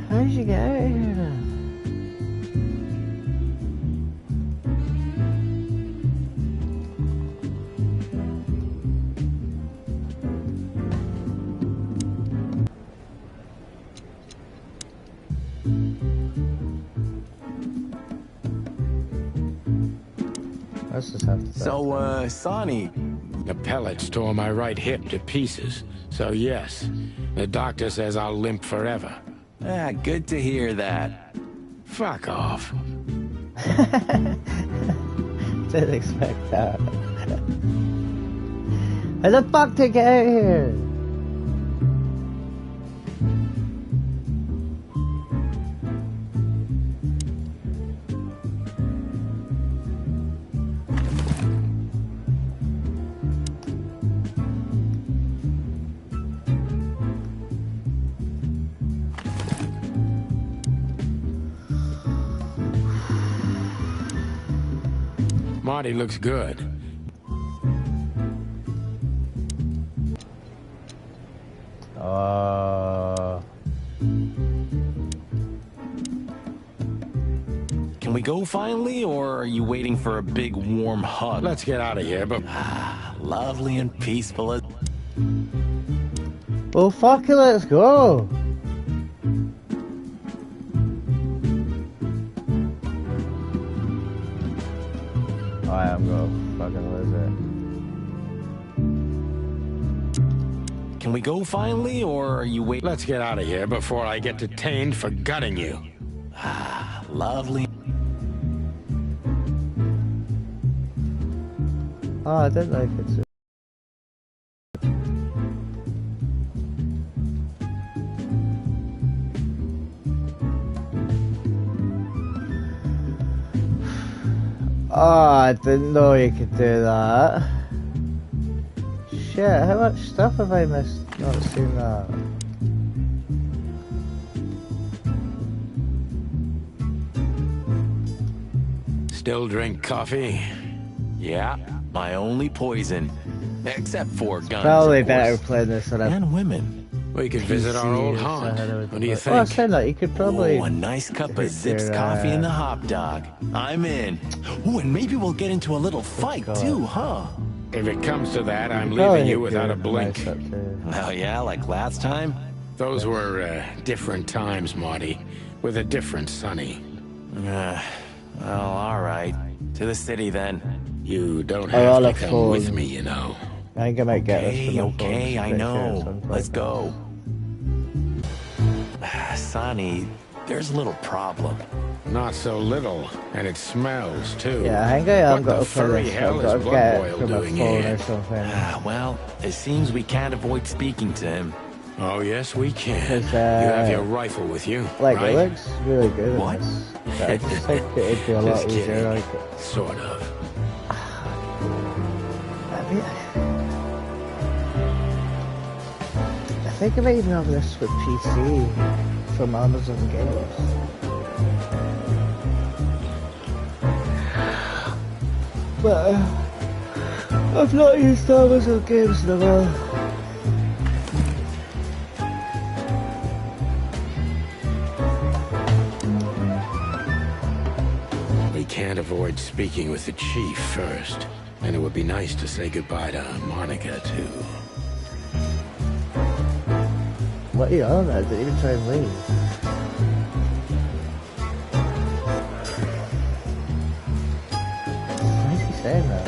How did you get out of here then? Let's just have to... So, Sonny... The pellets tore my right hip to pieces. So yes, the doctor says I'll limp forever. Ah, good to hear that. Fuck off. Didn't expect that. How the fuck to get out of here? Marty looks good. Can we go finally, or are you waiting for a big warm hug? Let's get out of here, but... Lovely and peaceful as... Well, fuck it, let's go. I am going fucking lose it. Can we go finally, or are you waiting? Let's get out of here before I get detained for gutting you. Lovely. Oh, I didn't know if it's... Oh, I didn't know you could do that. Shit, how much stuff have I missed not seen that? Still drink coffee? Yeah, my only poison. Except for guns, Probably of better course. playing this than And women. We could visit our old haunt. What do you think? Oh, I said that, you could probably... Oh, a nice cup of Zips coffee and a hot dog. I'm in. Oh, and maybe we'll get into a little fight too, huh? If it comes to that, I'm leaving you without a blink. Oh yeah, like last time? Those were different times, Marty, with a different Sonny. Well, all right. To the city then. You don't have to come with me, you know. I think I might get this. Okay, I know. Let's go. Sonny, there's a little problem. Not so little, and it smells too. Yeah, I think I am What got the to play furry this. hell I've got is to get Blood it Boil from my doing phone here? or something. Well, it seems we can't avoid speaking to him. Oh yes, we can. Because, you have your rifle with you, like, right? it looks really good. What? I just think it'd be a lot Just easier. kidding. Like, Sort of. I think I might even have this with PC from Amazon Games. But I've not used Amazon Games in a while. We can't avoid speaking with the chief first, and it would be nice to say goodbye to Monica too. What are you on about? Didn't even try and leave. Why is he saying that?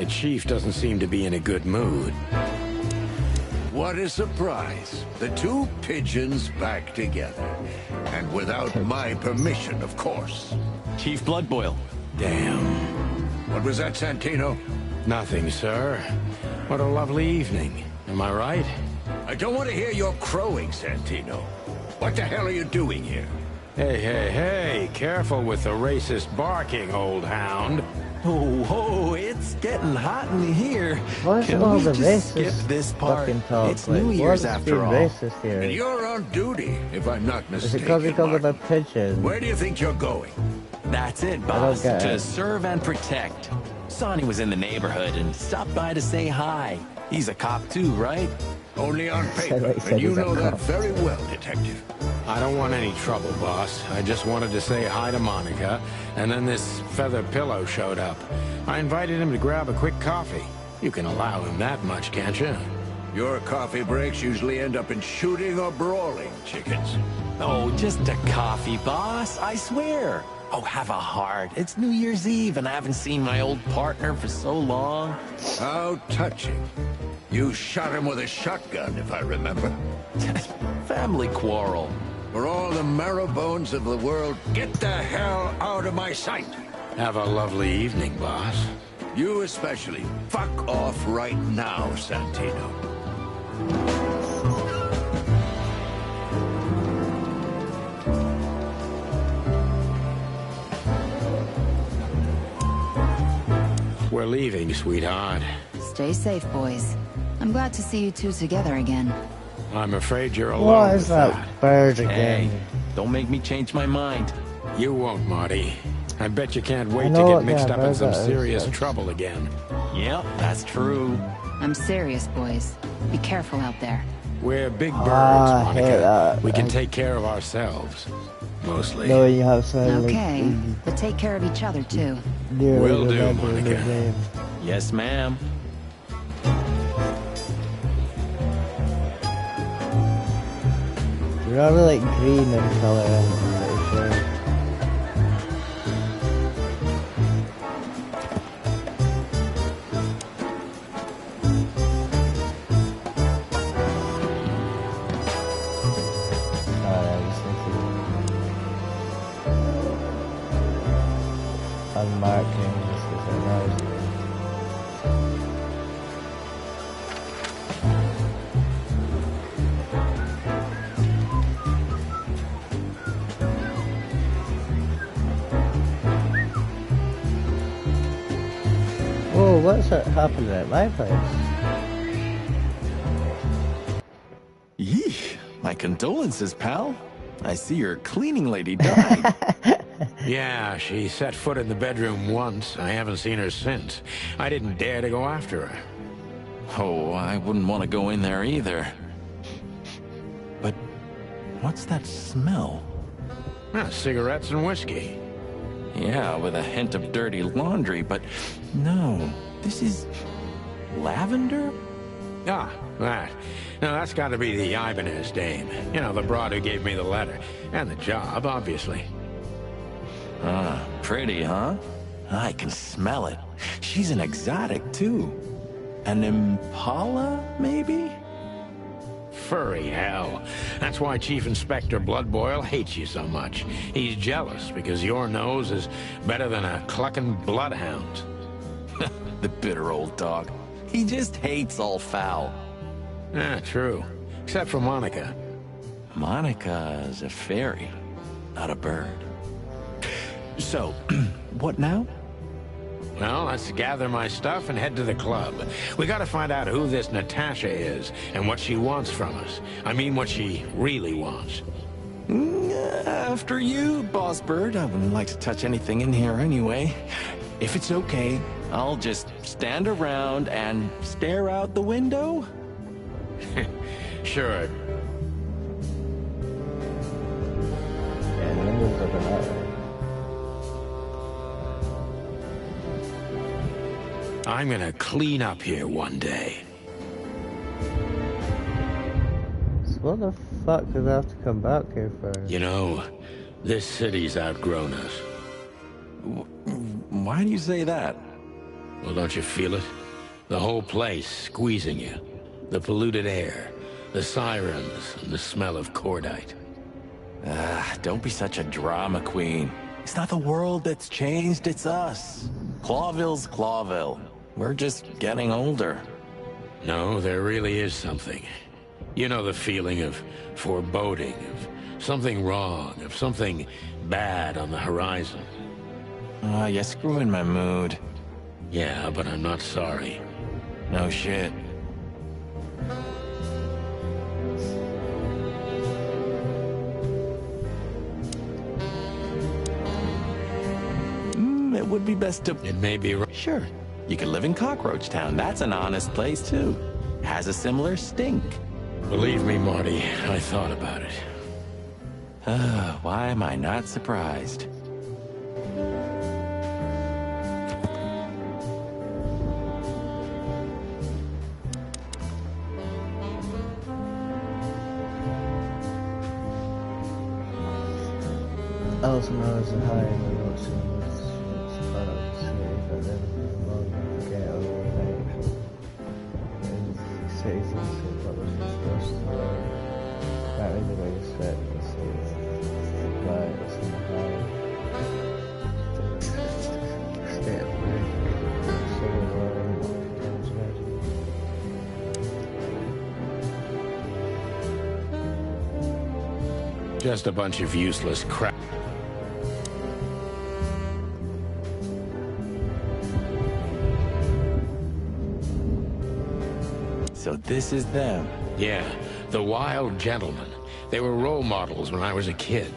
Chief doesn't seem to be in a good mood. What a surprise. The two pigeons back together. And without my permission, of course. Chief Bloodboil. Damn. What was that, Santino? Nothing, sir. What a lovely evening. Am I right? I don't want to hear your crowing, Santino. What the hell are you doing here? Hey, hey, hey, careful with the racist barking, old hound. Oh, it's getting hot in here. Why Can all we the just racist skip this part? fucking talk? It's Like, New Year's after all. Racist here? And you're on duty, if I'm not Is it mistaken. because we called him a Martin. pigeon? Where do you think you're going? That's it, I don't boss. get To it. serve and protect. Sonny was in the neighborhood and stopped by to say hi. He's a cop too, right? Only on paper, like he said and you he's a know that cop. very well, Detective. I don't want any trouble, boss. I just wanted to say hi to Monica, and then this feather pillow showed up. I invited him to grab a quick coffee. You can allow him that much, can't you? Your coffee breaks usually end up in shooting or brawling, chickens. Oh, just a coffee, boss. I swear. Oh, have a heart. It's New Year's Eve, and I haven't seen my old partner for so long. How touching. You shot him with a shotgun, if I remember. Family quarrel. For all the marrow bones of the world, get the hell out of my sight. Have a lovely evening, boss. You especially. Fuck off right now, Santino. We're leaving, sweetheart. Stay safe, boys. I'm glad to see you two together again. I'm afraid you're alone. What with is that bird again? Hey, don't make me change my mind. You won't, Marty. I bet you can't wait to know get what mixed kind up of in some bird that is, serious though. trouble again. Yep, that's true. I'm serious, boys. Be careful out there. We're big birds, I hate Monica. that. We can take care of ourselves. Mostly. No, you have something Okay, like but take care of each other too. nearly Will do, remembering his Monica. name. Yes, ma'am. You're all like green in colour, I'm pretty sure. Alright, I just need to unmark things because I know. Whoa, what's happening at my place? Yeesh. My condolences, pal. I see your cleaning lady died. Yeah, she set foot in the bedroom once. I haven't seen her since. I didn't dare to go after her. Oh, I wouldn't want to go in there either. But what's that smell? Cigarettes and whiskey. Yeah, with a hint of dirty laundry, but no, this is lavender? Ah, that. Now, that's got to be the Ibanez dame. You know, the broad who gave me the letter. And the job, obviously. Ah, pretty, huh? I can smell it. She's an exotic, too. An impala, maybe? Furry hell. That's why Chief Inspector Bloodboil hates you so much. He's jealous because your nose is better than a clucking bloodhound. The bitter old dog. He just hates all foul. Ah, true. Except for Monica. Monica's a fairy, not a bird. So, what now? Well, let's gather my stuff and head to the club. We gotta find out who this Natasha is and what she wants from us. I mean, what she really wants. After you, Boss Bird. I wouldn't like to touch anything in here anyway. If it's okay, I'll just stand around and stare out the window. Sure. Yeah, the windows open that way. I'm gonna clean up here one day. So what the fuck did I have to come back here for? You know, this city's outgrown us. Why do you say that? Well, don't you feel it? The whole place squeezing you. The polluted air, the sirens, and the smell of cordite. Don't be such a drama queen. It's not the world that's changed, it's us. Clawville's Clawville. We're just getting older. No, there really is something. You know the feeling of foreboding, of something wrong, of something bad on the horizon. You're screwing my mood. Yeah, but I'm not sorry. No shit. It would be best to... It may be right. Sure. You could live in Cockroach Town. That's an honest place, too. Has a similar stink. Believe me, Marty, I thought about it. Why am I not surprised? Also known as the High was part of the city, but then along with the ghetto and the city's also what was supposed to be. That really made us fit the city. Riots and how state of living, civil war and times imagine. Just a bunch of useless crap. So this is them. Yeah, the wild gentlemen. They were role models when I was a kid.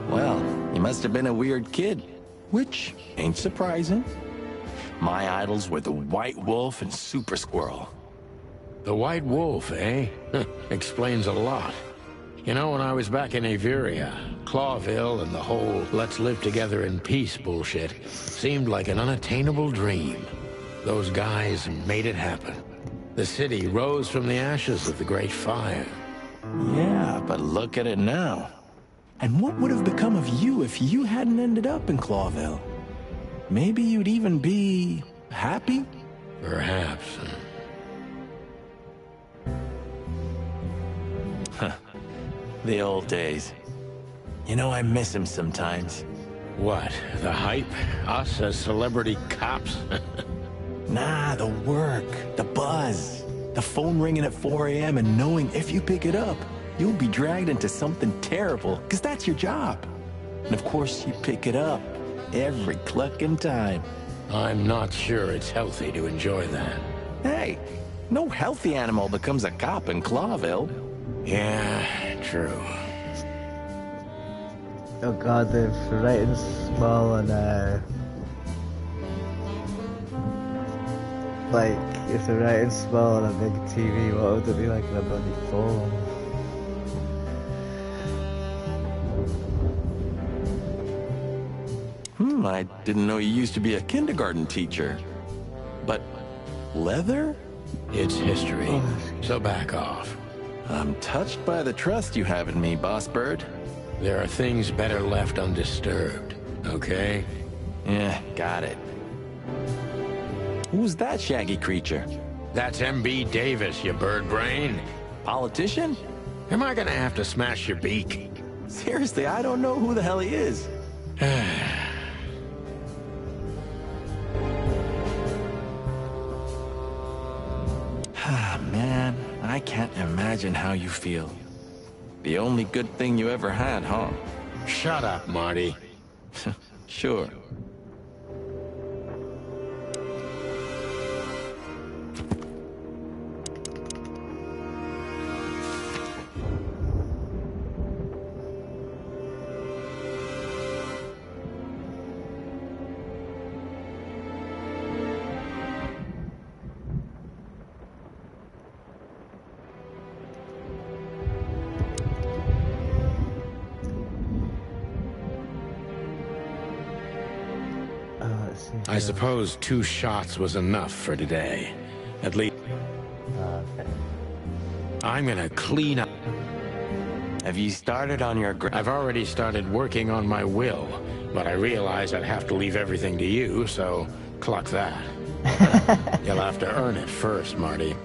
Well, you must have been a weird kid, which ain't surprising. My idols were the White Wolf and Super Squirrel. The White Wolf, eh? Explains a lot. You know, when I was back in Averia, Clawville and the whole let's live together in peace bullshit seemed like an unattainable dream. Those guys made it happen. The city rose from the ashes of the Great Fire. Yeah, but look at it now. And what would have become of you if you hadn't ended up in Clawville? Maybe you'd even be happy? Perhaps. Huh. The old days. You know, I miss him sometimes. What? The hype? Us as celebrity cops? Nah, the work, the buzz, the phone ringing at 4 a.m. and knowing if you pick it up, you'll be dragged into something terrible, because that's your job. And of course, you pick it up every clucking time. I'm not sure it's healthy to enjoy that. Hey, no healthy animal becomes a cop in Clawville. Yeah, true. Oh god, the writing's small and like, if the writing's small on a big TV, what would it be like on a bloody phone? I didn't know you used to be a kindergarten teacher. But leather? It's history, so back off. I'm touched by the trust you have in me, Boss Bird. There are things better left undisturbed, okay? Yeah, got it. Who's that shaggy creature? That's M.B. Davis, you bird brain. Politician? Am I gonna have to smash your beak? Seriously, I don't know who the hell he is. Man, I can't imagine how you feel. The only good thing you ever had, huh? Shut up, Marty. Sure. I suppose 2 shots was enough for today. At least... Okay. I'm gonna clean up. Have you started on your... I've already started working on my will, but I realize I'd have to leave everything to you, so cluck that. You'll have to earn it first, Marty.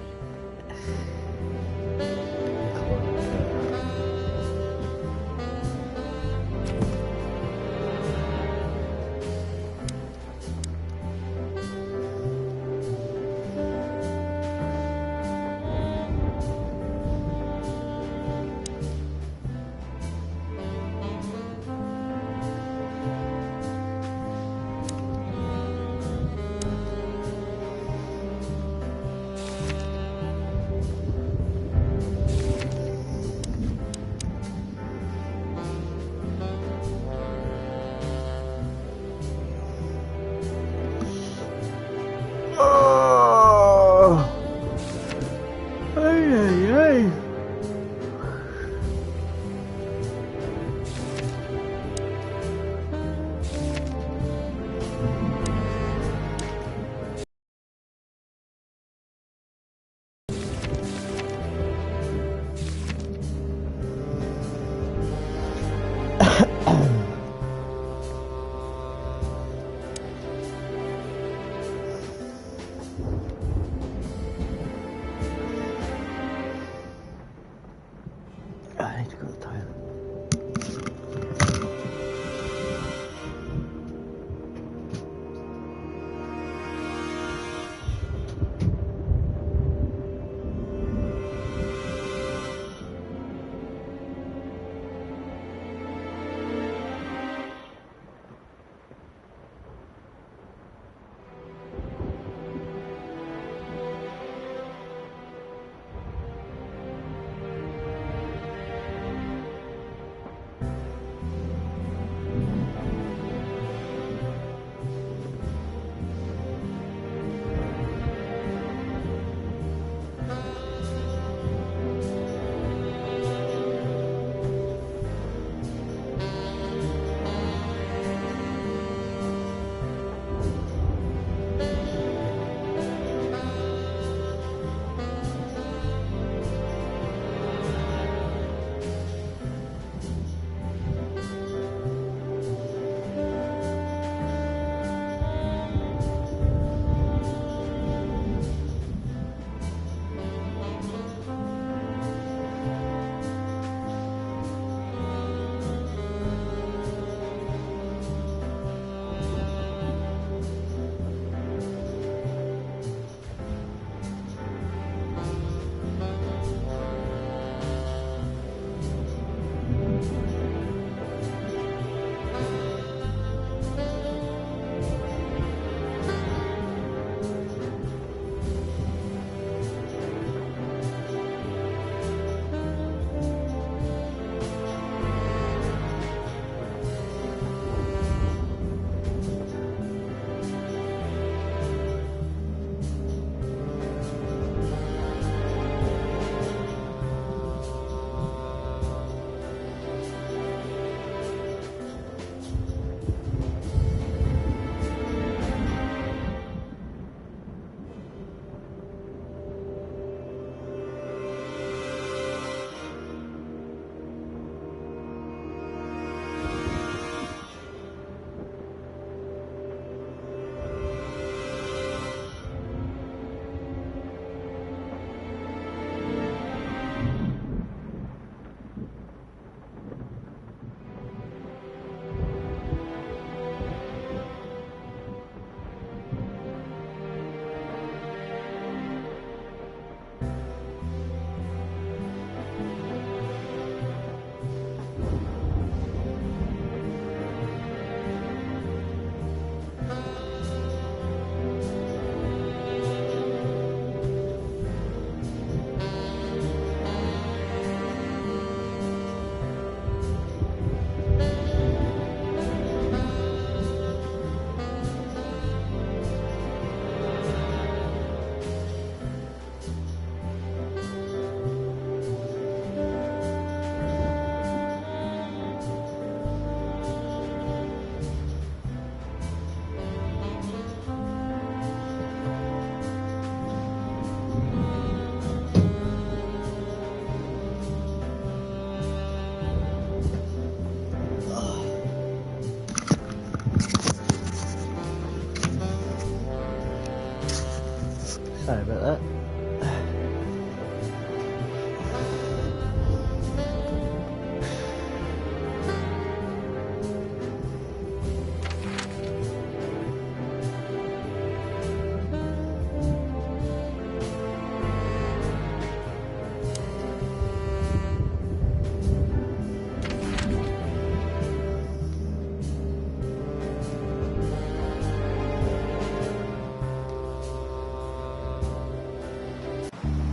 bit there.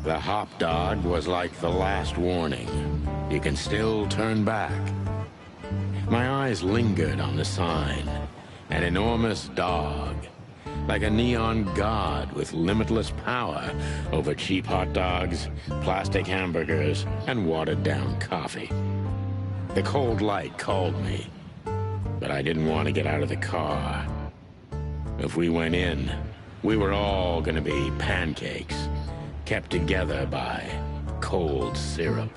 The hop dog was like the last warning. You can still turn back. My eyes lingered on the sign. An enormous dog. Like a neon god with limitless power over cheap hot dogs, plastic hamburgers, and watered-down coffee. The cold light called me, but I didn't want to get out of the car. If we went in, we were all gonna be pancakes, kept together by cold syrup.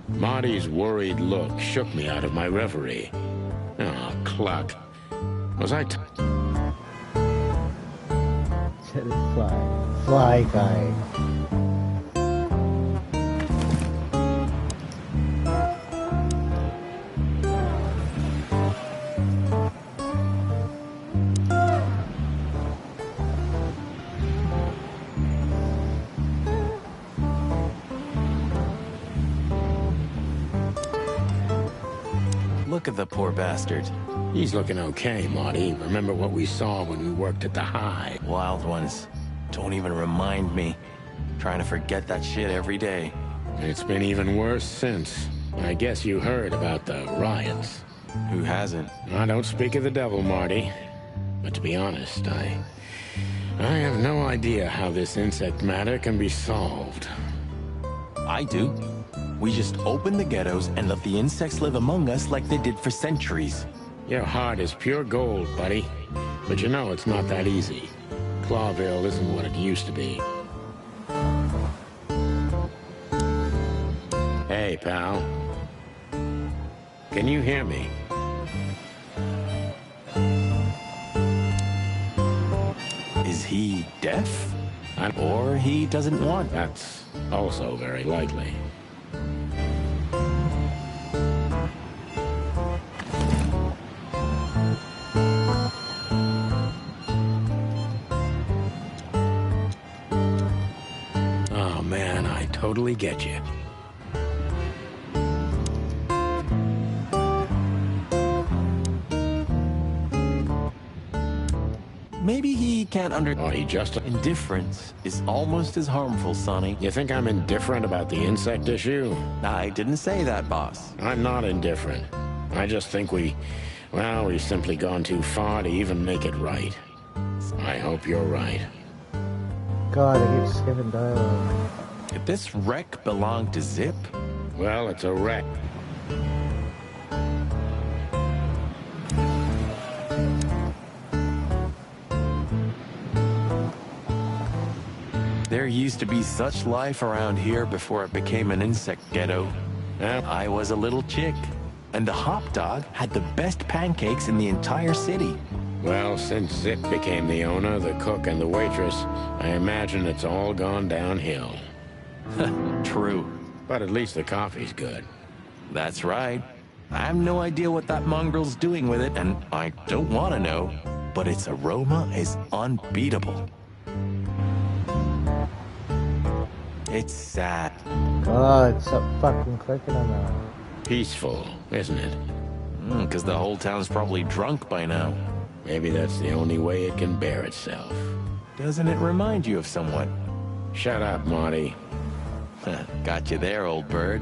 Marty's worried look shook me out of my reverie. Oh, cluck. Was I Fly guy. Look at the poor bastard. He's looking okay, Marty. Remember what we saw when we worked at the High? Wild ones. Don't even remind me. Trying to forget that shit every day. It's been even worse since. I guess you heard about the riots. Who hasn't? I don't speak of the devil, Marty. But to be honest, I have no idea how this insect matter can be solved. I do. We just open the ghettos and let the insects live among us like they did for centuries. Your heart is pure gold, buddy. But you know it's not that easy. Clawville isn't what it used to be. Hey, pal. Can you hear me? Is he deaf? Or he doesn't want? That's also very likely. Oh man, I totally get you. Maybe he can't Oh, he just... Indifference is almost as harmful, Sonny. You think I'm indifferent about the insect issue? I didn't say that, boss. I'm not indifferent. I just think we've simply gone too far to even make it right. I hope you're right. God, I keep skipping dialogue. If this wreck belonged to Zip? Well, it's a wreck. There used to be such life around here before it became an insect ghetto. I was a little chick, and the hop dog had the best pancakes in the entire city. Well, since Zip became the owner, the cook, and the waitress, I imagine it's all gone downhill. True. But at least the coffee's good. That's right. I have no idea what that mongrel's doing with it, and I don't want to know, but its aroma is unbeatable. It's sad. God, stop fucking clicking on that. Peaceful, isn't it? Because the whole town's probably drunk by now. Maybe that's the only way it can bear itself. Doesn't it remind you of someone? Shut up, Marty. Got you there, old bird.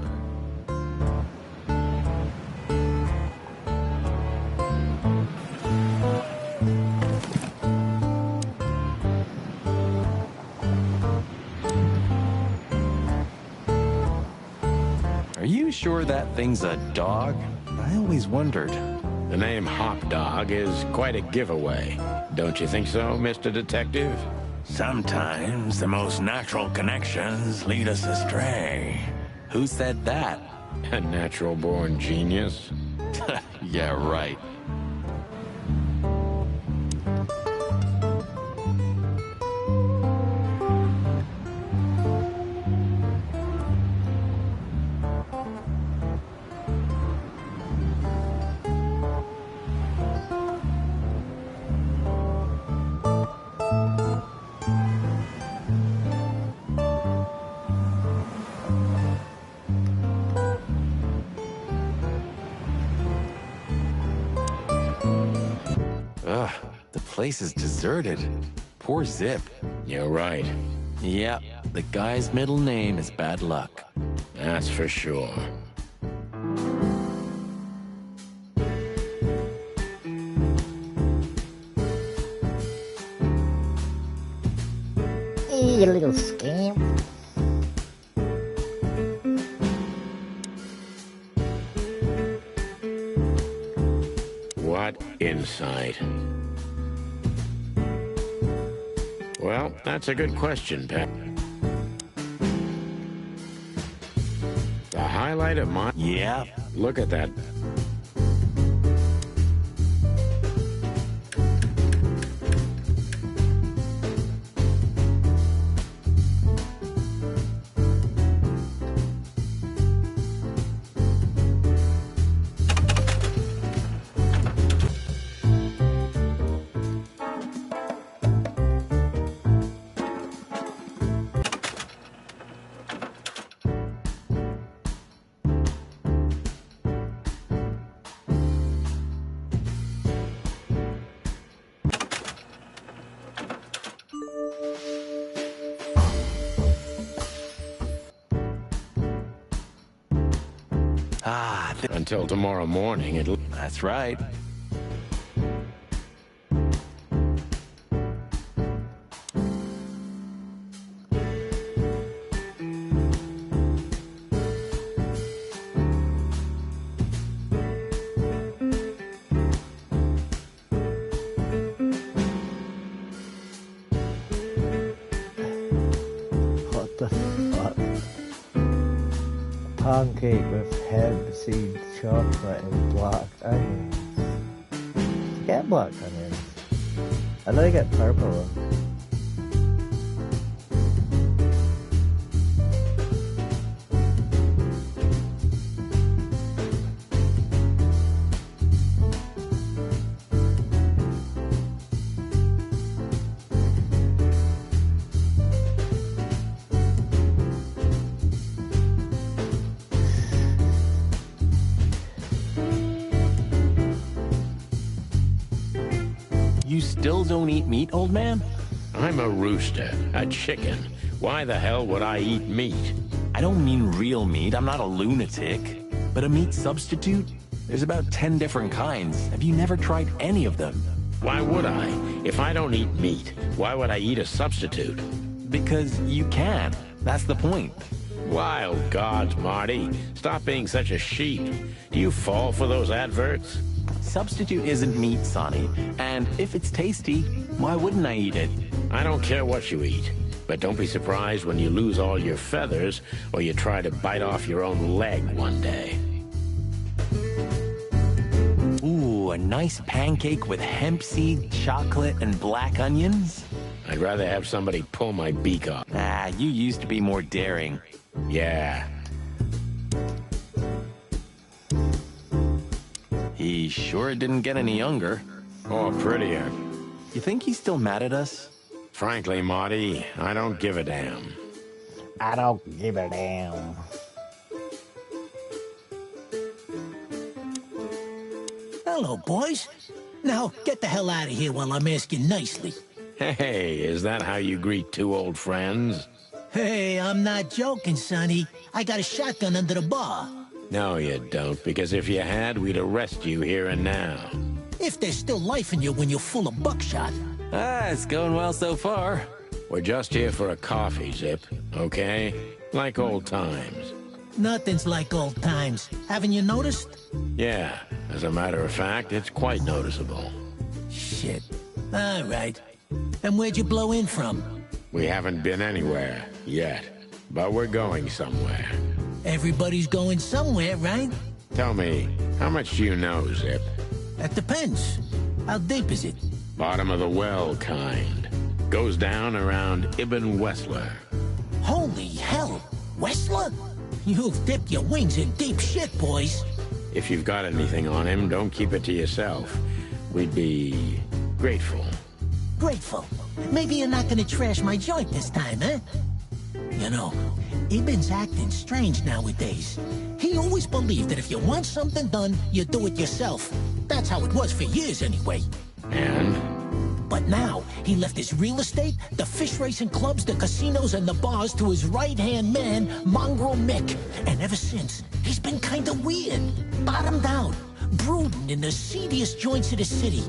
Are you sure that thing's a dog? I always wondered. The name Hop Dog is quite a giveaway. Don't you think so, Mr. Detective? Sometimes the most natural connections lead us astray. Who said that? A natural-born genius? Yeah, right. place is deserted. Poor Zip. You're right. Yep, the guy's middle name is Bad Luck. That's for sure. Hey, you little scamp. What insight? Well, that's a good question, Pat. The highlight of my... Yeah. Look at that. Until tomorrow morning, it'll... That's right. What the fuck? Pancake with hemp seed chocolate and black onions. You get black onions. I know you get purple ones. You still don't eat meat, old man? I'm a rooster, a chicken. Why the hell would I eat meat? I don't mean real meat. I'm not a lunatic. But a meat substitute? There's about 10 different kinds. Have you never tried any of them? Why would I? If I don't eat meat, why would I eat a substitute? Because you can. That's the point. Wild gods, Marty. Stop being such a sheep. Do you fall for those adverts? Substitute isn't meat, Sonny. And if it's tasty, why wouldn't I eat it? I don't care what you eat. But don't be surprised when you lose all your feathers or you try to bite off your own leg one day. Ooh, a nice pancake with hemp seed, chocolate, and black onions? I'd rather have somebody pull my beak off. Ah, you used to be more daring. Yeah. He sure didn't get any younger. Or prettier. You think he's still mad at us? Frankly, Marty, I don't give a damn. I don't give a damn. Hello, boys. Now, get the hell out of here while I'm asking nicely. Hey, is that how you greet two old friends? Hey, I'm not joking, Sonny. I got a shotgun under the bar. No, you don't, because if you had, we'd arrest you here and now. If there's still life in you when you're full of buckshot. Ah, it's going well so far. We're just here for a coffee, Zip, okay? Like old times. Nothing's like old times. Haven't you noticed? Yeah, as a matter of fact, it's quite noticeable. Shit. All right. And where'd you blow in from? We haven't been anywhere yet, but we're going somewhere. Everybody's going somewhere, right? Tell me, how much do you know, Zip? That depends. How deep is it? Bottom of the well kind. Goes down around Ibn Wessler. Holy hell! Wessler? You've dipped your wings in deep shit, boys. If you've got anything on him, don't keep it to yourself. We'd be grateful. Grateful? Maybe you're not gonna trash my joint this time, eh? You know, Ibn's acting strange nowadays. He always believed that if you want something done, you do it yourself. That's how it was for years, anyway. And? But now, he left his real estate, the fish racing clubs, the casinos, and the bars to his right-hand man, Mongrel Mick. And ever since, he's been kinda weird. Bottomed out, brooding in the seediest joints of the city.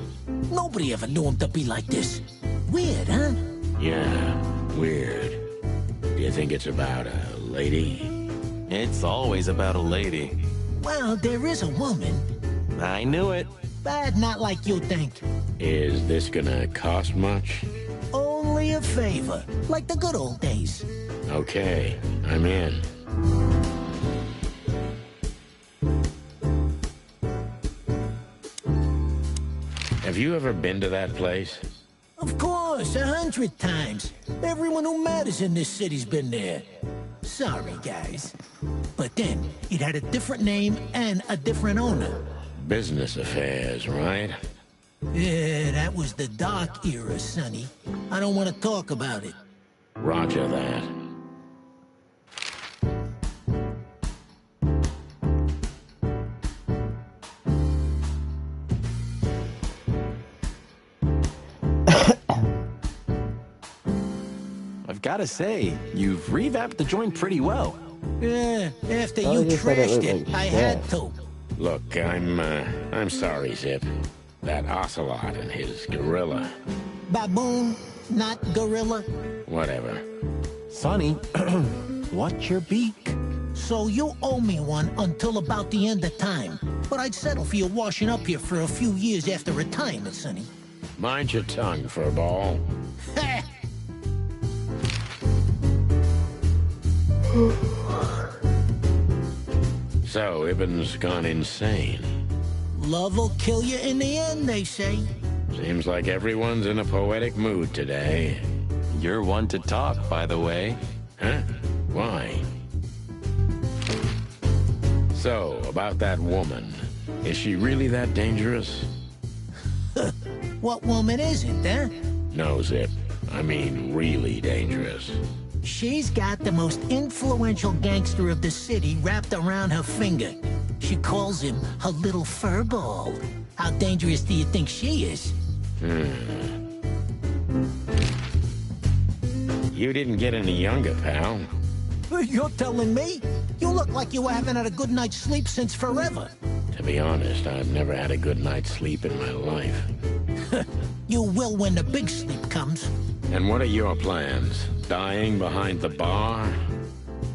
Nobody ever knew him to be like this. Weird, huh? Yeah, weird. Do you think it's about a lady? It's always about a lady. Well, there is a woman. I knew it. But not like you think. Is this gonna cost much? Only a favor, like the good old days. Okay, I'm in. Have you ever been to that place? Of course, 100 times. Everyone who matters in this city's been there. Sorry, guys. But then, it had a different name and a different owner. Business affairs, right? Yeah, that was the dark era, Sonny. I don't want to talk about it. Roger that. I've got to say, you've revamped the joint pretty well. Yeah, after Oh, you you said it trashed looked it, like I shit. had to. Look, I'm sorry, Zip. That ocelot and his gorilla. Baboon, not gorilla. Whatever. Sonny, what's your beak? So you owe me one until about the end of time. But I'd settle for you washing up here for a few years after retirement, Sonny. Mind your tongue, furball. So, Ibn's gone insane. Love will kill you in the end, they say. Seems like everyone's in a poetic mood today. You're one to talk, by the way. Huh? Why? So, about that woman. Is she really that dangerous? What woman isn't, huh? No, Zip. I mean, really dangerous. She's got the most influential gangster of the city wrapped around her finger. She calls him her little furball. How dangerous do you think she is? You didn't get any younger, pal. You're telling me? You look like you haven't had a good night's sleep since forever. To be honest, I've never had a good night's sleep in my life. You will when the big sleep comes. And what are your plans? Dying behind the bar?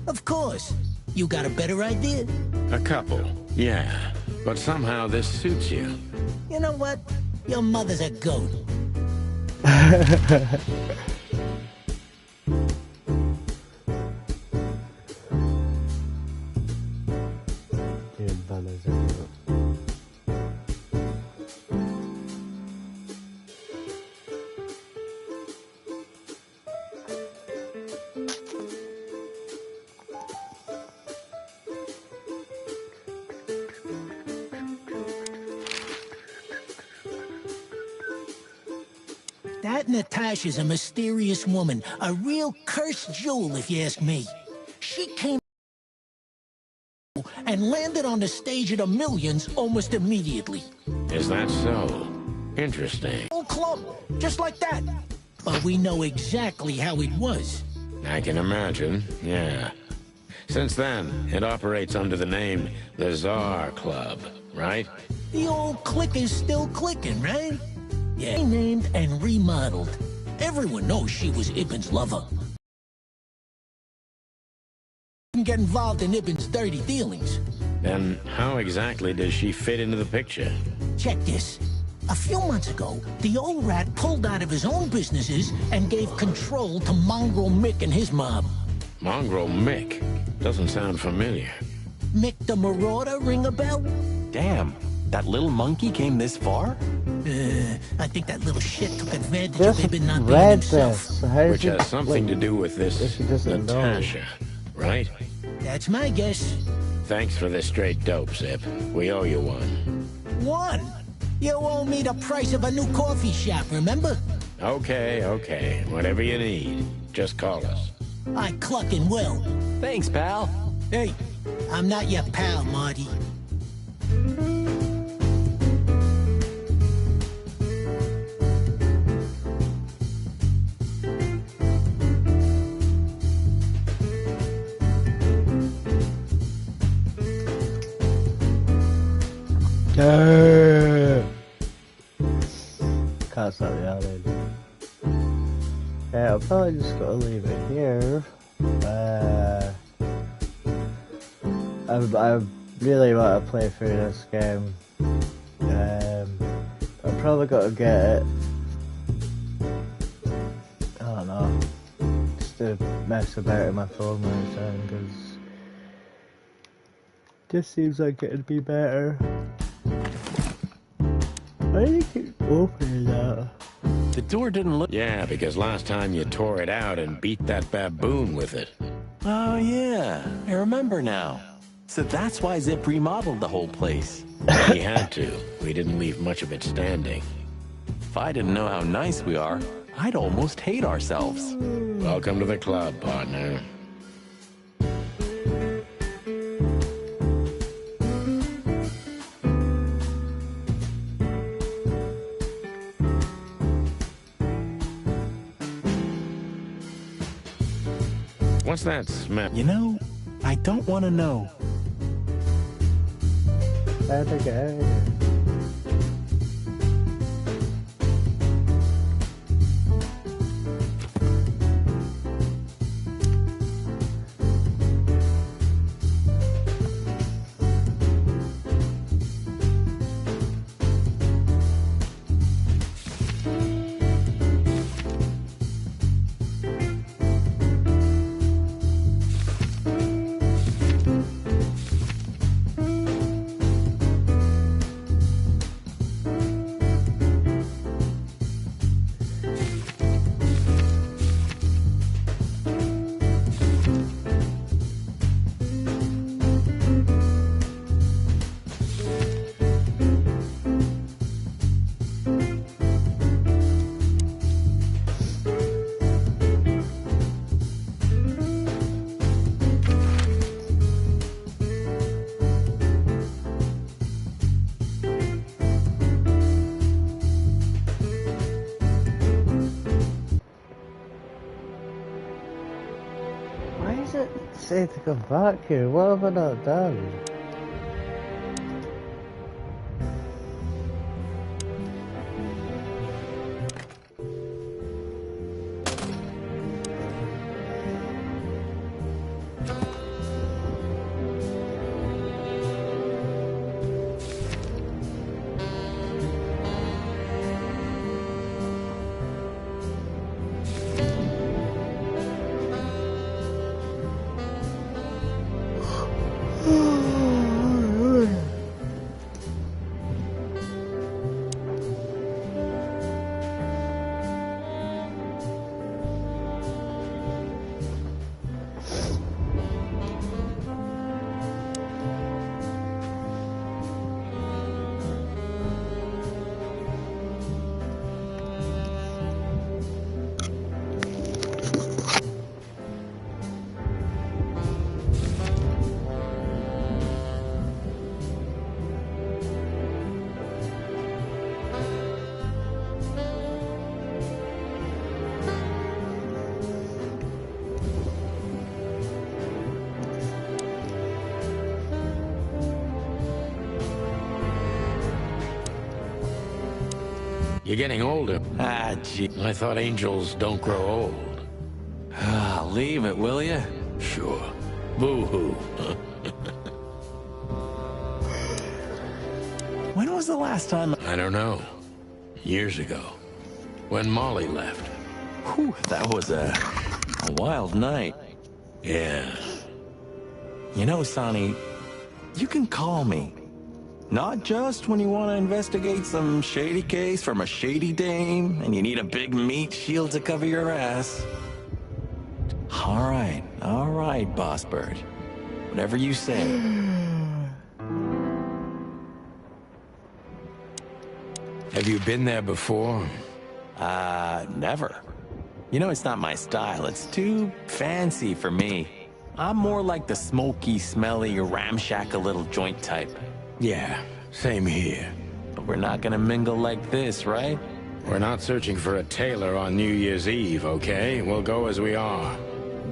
Of course. You got a better idea? A couple, yeah. But somehow this suits you. You know what? Your mother's a goat. That Natasha's a mysterious woman, a real cursed jewel, if you ask me. She came and landed on the stage of the Millions almost immediately. Is that so? Interesting. Whole club, just like that. But we know exactly how it was. I can imagine, yeah. Since then, it operates under the name the Czar Club, right? The old clique is still clicking, right? Yeah, named and remodeled. Everyone knows she was Ibn's lover. Didn't get involved in Ibn's dirty dealings. Then how exactly does she fit into the picture? Check this. A few months ago, the old rat pulled out of his own businesses and gave control to Mongrel Mick and his mob. Mongrel Mick? Doesn't sound familiar. Mick the Marauder, ring a bell? Damn, that little monkey came this far? I think that little shit took advantage Just of Ibn not being read himself. this. So how Which does it, has something like, to do with this she doesn't know. Natasha, right? That's my guess. Thanks for the straight dope, Zip. We owe you one. One? You owe me the price of a new coffee shop, remember? Okay. Whatever you need. Just call us. I clucking will. Thanks, pal. Hey, I'm not your pal, Marty. Can't stop yelling. Yeah, I'll probably just gotta leave it here. I really want to play through this game. I've probably got to get it. I don't know. Just to mess about with my phone when it's on, because this seems like it'd be better. Why do you keep opening that? The door didn't look... Yeah, because last time you tore it out and beat that baboon with it. Oh, yeah. I remember now. So that's why Zip remodeled the whole place. He had to. We didn't leave much of it standing. If I didn't know how nice we are, I'd almost hate ourselves. Welcome to the club, partner. What's that smell? You know, I don't want to know. How'd I get out of here? Say to come back here, what have I not done? You're getting older. Ah, gee. I thought angels don't grow old. Ah, leave it, will you? Sure. Boo-hoo. When was the last time... I don't know. Years ago. When Molly left. Whew, that was a wild night. Yeah. You know, Sonny, you can call me. Not just when you want to investigate some shady case from a shady dame and you need a big meat shield to cover your ass. All right, Boss Bird. Whatever you say. Have you been there before? Never. You know, it's not my style. It's too fancy for me. I'm more like the smoky, smelly, ramshackle little joint type. Yeah, same here. But we're not gonna mingle like this, right? We're not searching for a tailor on New Year's Eve, okay? We'll go as we are.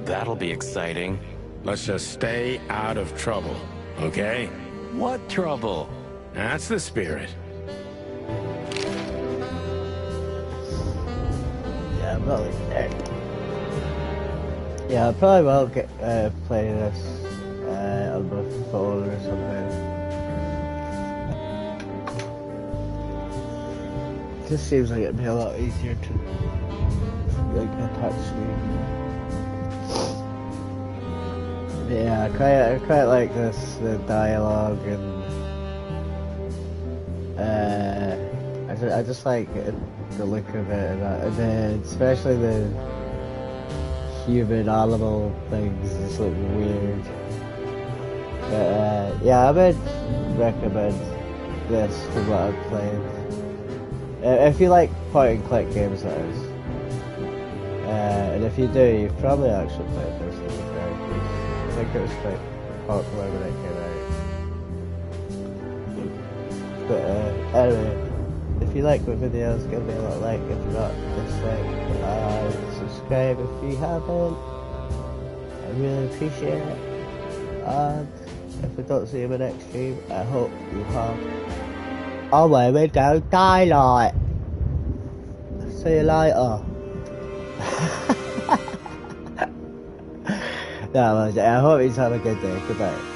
That'll be exciting. Let's just stay out of trouble, okay? What trouble? That's the spirit. Yeah, I'm not like that. Yeah, I probably will get play this on my phone or something. It just seems like it'd be a lot easier to like a touch screen. But yeah, I quite like this, the dialogue, and I just like the look of it, and then especially the human animal things just look weird. But yeah, I would recommend this for what I've played. If you like point and click games, that is. And if you do, you've probably actually played this. To be fair, 'cause I think it was quite popular when it came out. But anyway, if you like my videos, give me a little like. If not, dislike. Subscribe if you haven't. I really appreciate it. And if I don't see you in my next stream, I hope you have a very good daylight. See you later. That was it. I hope you have a good day. Goodbye.